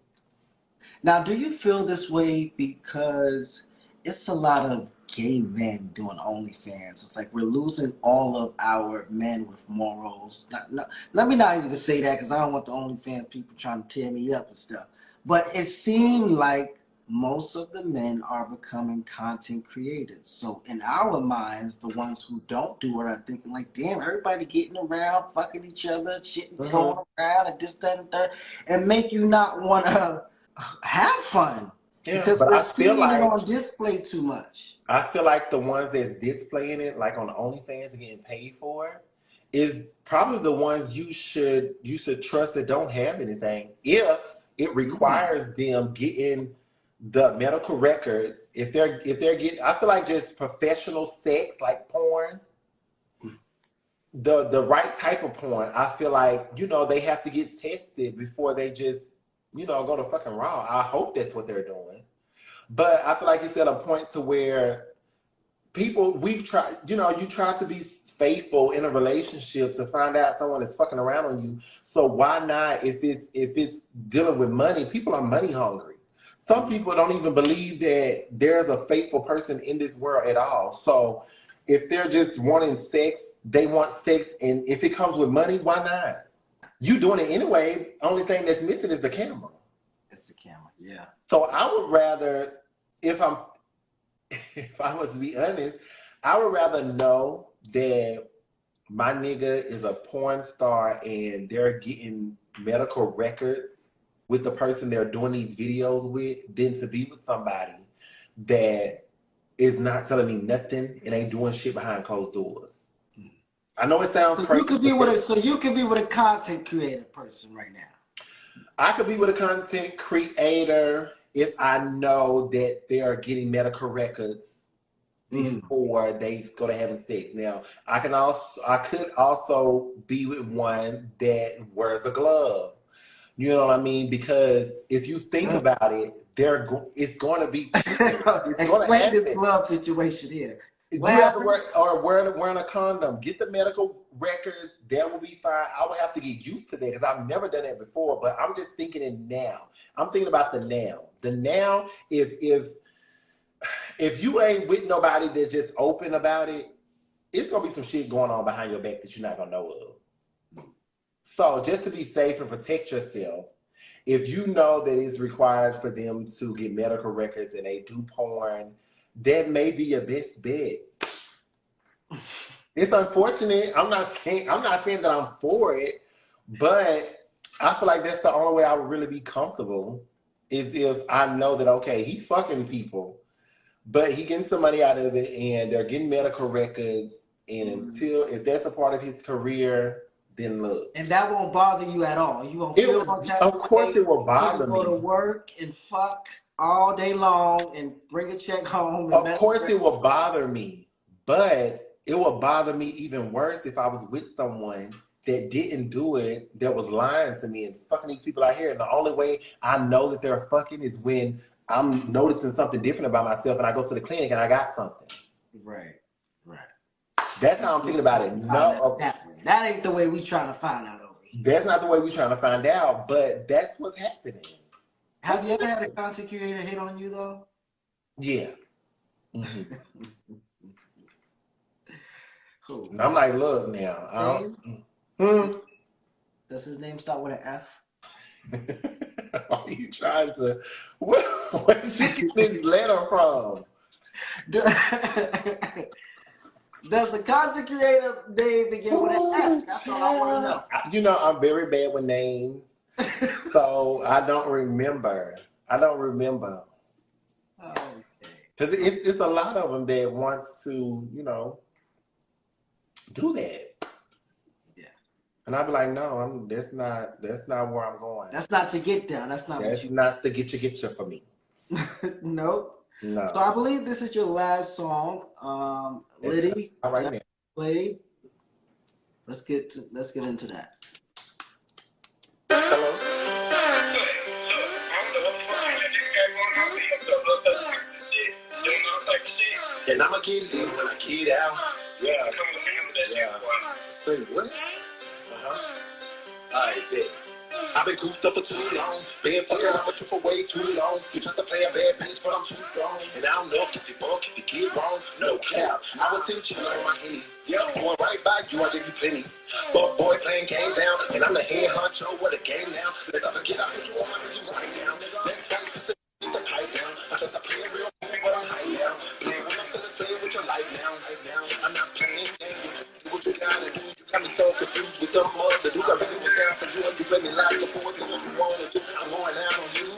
Now, do you feel this way because it's a lot of gay men doing OnlyFans? It's like we're losing all of our men with morals. Let me not even say that because I don't want the OnlyFans people trying to tear me up and stuff. But it seemed like most of the men are becoming content creators. So in our minds, the ones who don't do it are thinking like, damn, everybody getting around, fucking each other, shit's going around and this, that, and that, and make you not want to have fun. Yeah, because we're seeing it on display too much. I feel like the ones that's displaying it, like on OnlyFans and getting paid for, is probably the ones you should trust that don't have anything. If it requires them getting the medical records, if they're getting, I feel like just professional sex, like porn, the right type of porn, I feel like, you know, they have to get tested before they just, you know, go to fucking raw. I hope that's what they're doing. But I feel like it's at a point to where people, we've tried, you know, you try to be faithful in a relationship to find out someone is fucking around on you. So why not, if it's dealing with money, people are money hungry. Some people don't even believe that there's a faithful person in this world at all. So if they're just wanting sex, they want sex, and if it comes with money, why not? You doing it anyway. Only thing that's missing is the camera. It's the camera, yeah. So I would rather, if I was to be honest, I would rather know that my nigga is a porn star and they're getting medical records with the person they're doing these videos with than to be with somebody that is not telling me nothing and ain't doing shit behind closed doors. I know it sounds crazy. You could be with a content creator person right now. I could be with a content creator if I know that they are getting medical records before they go to having sex. Now, I could also be with one that wears a glove. You know what I mean? Because if you think about it, it's going to be. Explain this glove situation here. You have to wearing a condom. Get the medical records. That will be fine. I would have to get used to that because I've never done that before. But I'm just thinking it now. I'm thinking about the now. The now, if you ain't with nobody that's just open about it, it's gonna be some shit going on behind your back that you're not gonna know of. So just to be safe and protect yourself, if you know that it's required for them to get medical records and they do porn, that may be your best bet. It's unfortunate. I'm not saying that I'm for it, but I feel like that's the only way I would really be comfortable is if I know that, okay, he fucking people, but he getting some money out of it and they're getting medical records, and if that's a part of his career, then look. And that won't bother you at all. You won't feel no type of course it will bother me. You can go to work and fuck all day long and bring a check home. Of course it will bother me, but it will bother me even worse if I was with someone that didn't do it, that was lying to me and fucking these people out here. And the only way I know that they're fucking is when I'm noticing something different about myself and I go to the clinic and I got something. Right. That's how I'm thinking about it. No, that ain't the way we trying to find out over here. That's not the way we trying to find out, but that's what's happening. Have you ever had a content creator hit on you though? Yeah. Cool. And I'm like, look now. Does his name start with an F? Are you trying to? Where did you get this letter from? Does the content creator name begin with an F? That's all I want to know. You know, I'm very bad with names, so I don't remember. Okay. Because it's a lot of them that wants to, do that. Yeah. And I'd be like, no, that's not where I'm going. That's not to get down. That's not the get you for me. Nope. No. So I believe this is your last song. Liddy. All right, man. Played. Let's get into that. Hello. And I'ma get it when I get out. Yeah. Say what? Alright, bet. I've been cooped up for too long. Been fucking around with you for way too long. You just to play a bad bitch, but I'm too strong. And I don't know if you fuck, if you get wrong. No cap. I was thinking you on my head. Yeah, going right by you, I give you plenty. Fuck boy playing game down. And I'm the head honcho, what a game now. Let's not forget I put you on my knees right now. Let's get the pipe down. I just play real cool, but I'm high now. Playing with my feelings, playing with your life now. I'm not playing games. Do what you gotta do. You got me so confused with them other dudes. I really was down for you and you let me like the force and what you wanna do. I'm going out on you.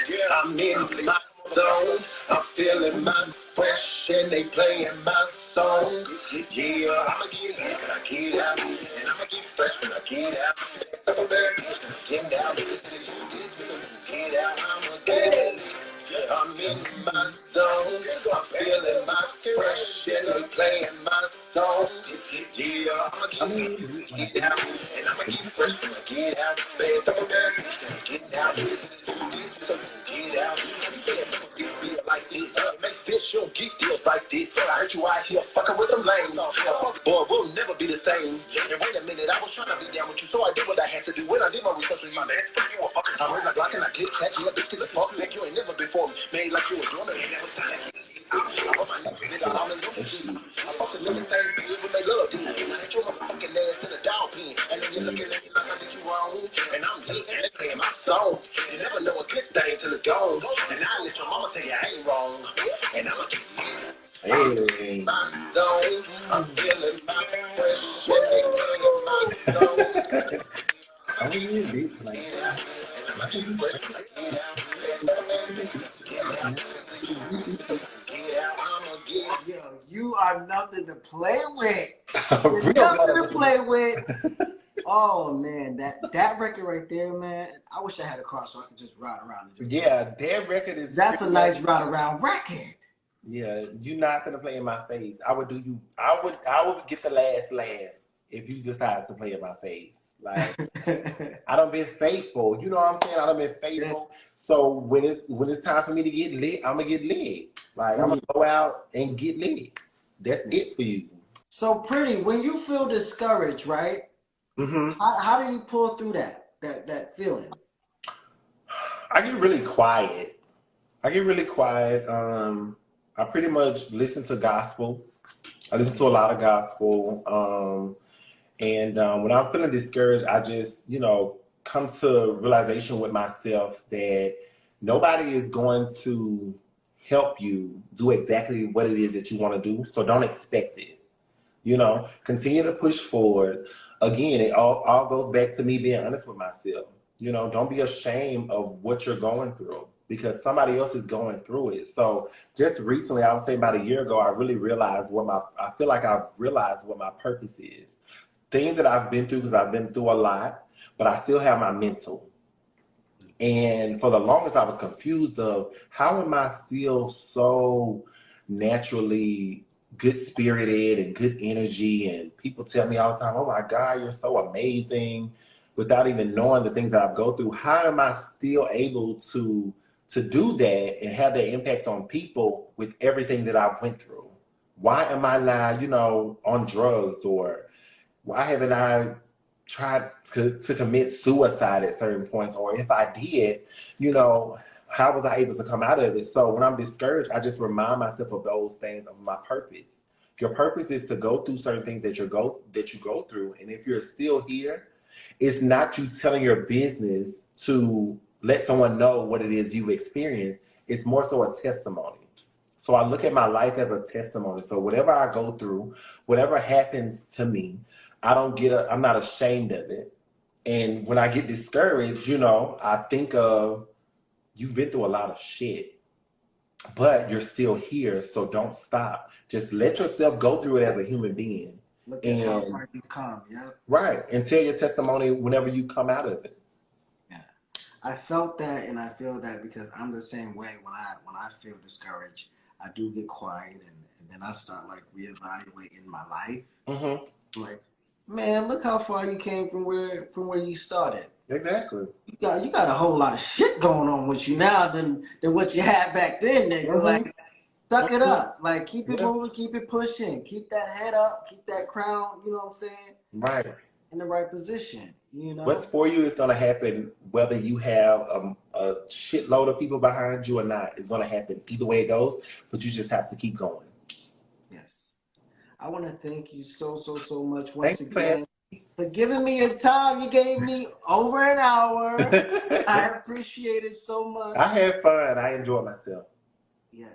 Yeah, I'm in my zone. I'm feeling my fresh and they playing my song. Yeah, I'ma get in when I get out. And I'ma get fresh when I get out. I'm a bad bitch, get out. Get out, I'ma get it. I'm in my zone. I'm feeling my fresh and they playing my song. Yeah, I'ma get out. And I'ma get fresh when I get out. I'm a bad bitch, get out. Get out. Like this, make sense, you don't get deals like this. I heard you out here fucking with them lanes. Fuck boy, we'll never be the same. And wait a minute, I was trying to be down with you, so I did what I had to do. When I did my research on you, man, you were fucking. I heard my Glock and I click that. You a bitch, get the fuck back. You ain't never been for me. Made like you a drummer. I put my nigga, I'm in your shit. I fucked a nigga same bitch when they love you. I hit your motherfucking ass in a dog pen. And then you're looking at me like I did you wrong. And I'm lit and they playing my song. You never know a good thing till it's gone. And I let your mama tell you I ain't wrong. And I'ma keep it. My zone. I'm feeling my fresh and they playing my song. I'm in your beat like that. And I'ma keep fresh. Get out. I'ma Yo, you are nothing to play with. Real Nothing good. to play with. Oh man, that record right there, man. I wish I had a car so I could just ride around. Yeah, that record is. That's a nice ride around record. Yeah, you're not gonna play in my face. I would do you. I would get the last laugh if you decide to play in my face. Like I done been faithful. You know what I'm saying? I done been faithful. So when it's time for me to get lit, I'm gonna get lit. Like I'm gonna go out and get lit. That's it for you. So Pritty, when you feel discouraged, right? Mm-hmm. How do you pull through that feeling? I get really quiet. I pretty much listen to gospel. I listen to a lot of gospel. And when I'm feeling discouraged, I just, come to realization with myself that nobody is going to help you do exactly what it is that you want to do. So don't expect it. Continue to push forward. Again, it all goes back to me being honest with myself. Don't be ashamed of what you're going through because somebody else is going through it. So just recently, I would say about a year ago, I really realized I feel like I've realized what my purpose is. Things that I've been through, because I've been through a lot, but I still have my mental. And for the longest, I was confused of how am I still so naturally good-spirited and good energy, and people tell me all the time, oh my God, you're so amazing, without even knowing the things that I've gone through. How am I still able to do that and have that impact on people with everything that I've went through? Why am I not, on drugs, or why haven't I tried to commit suicide at certain points? Or if I did, how was I able to come out of it? So when I'm discouraged, I just remind myself of those things, of my purpose. Your purpose is to go through certain things that you go through. And if you're still here, it's not you telling your business to let someone know what it is you've experienced. It's more so a testimony. So I look at my life as a testimony. So whatever I go through, whatever happens to me, I'm not ashamed of it. And when I get discouraged, I think of, you've been through a lot of shit, but you're still here. So don't stop. Just let yourself go through it as a human being. Look at how far you've come, yeah. Right. And tell your testimony whenever you come out of it. Yeah. I felt that and I feel that because I'm the same way when I feel discouraged. I do get quiet and then I start reevaluating my life. Mm-hmm. Like, man, look how far you came from where you started. Exactly. You got a whole lot of shit going on with you now than what you had back then, nigga. Mm-hmm. Like, suck it up. Like, keep it moving, keep it pushing, keep that head up, keep that crown. You know what I'm saying? Right. In the right position. What's for you is going to happen whether you have a shitload of people behind you or not. It's going to happen either way it goes, but you just have to keep going. Yes. I want to thank you so much once Thanks again for giving me your time. You gave me over an hour. I appreciate it so much. I had fun. I enjoyed myself. Yes.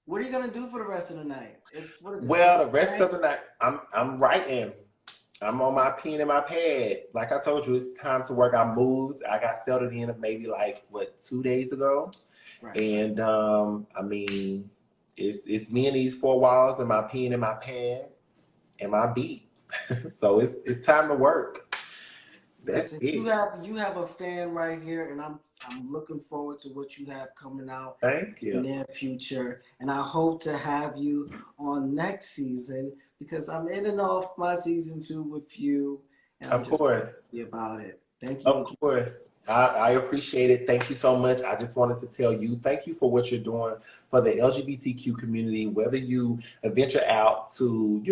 What are you going to do for the rest of the night? The rest of the night, I'm writing. I'm on my pen and my pad. Like I told you, it's time to work. I moved. I got settled in maybe 2 days ago. Right. And it's me and these four walls and my pen and my pad and my beat. So it's time to work. That's it. You have a fan right here, and I'm looking forward to what you have coming out. Thank you. In the near future, and I hope to have you on next season because I'm in and off my season 2 with you. And of course. Happy about it. Thank you. Of course. I appreciate it. Thank you so much. I just wanted to tell you, thank you for what you're doing for the LGBTQ community, whether you venture out to,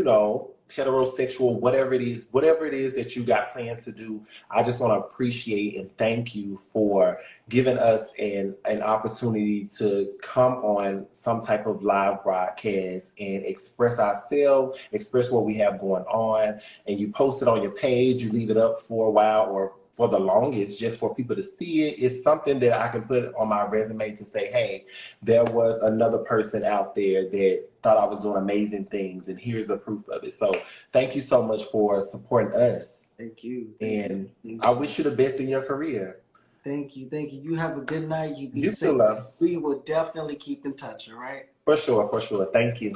heterosexual, whatever it is that you got plans to do. I just want to appreciate and thank you for giving us an opportunity to come on some type of live broadcast and express ourselves, express what we have going on. And you post it on your page, you leave it up for a while or for the longest, just for people to see it. It's something that I can put on my resume to say, hey, there was another person out there that thought I was doing amazing things, and here's the proof of it. So thank you so much for supporting us. Thank you. And I wish you the best in your career. Thank you. You have a good night. You be you safe. Too, love. We will definitely keep in touch, all right? For sure, for sure. Thank you.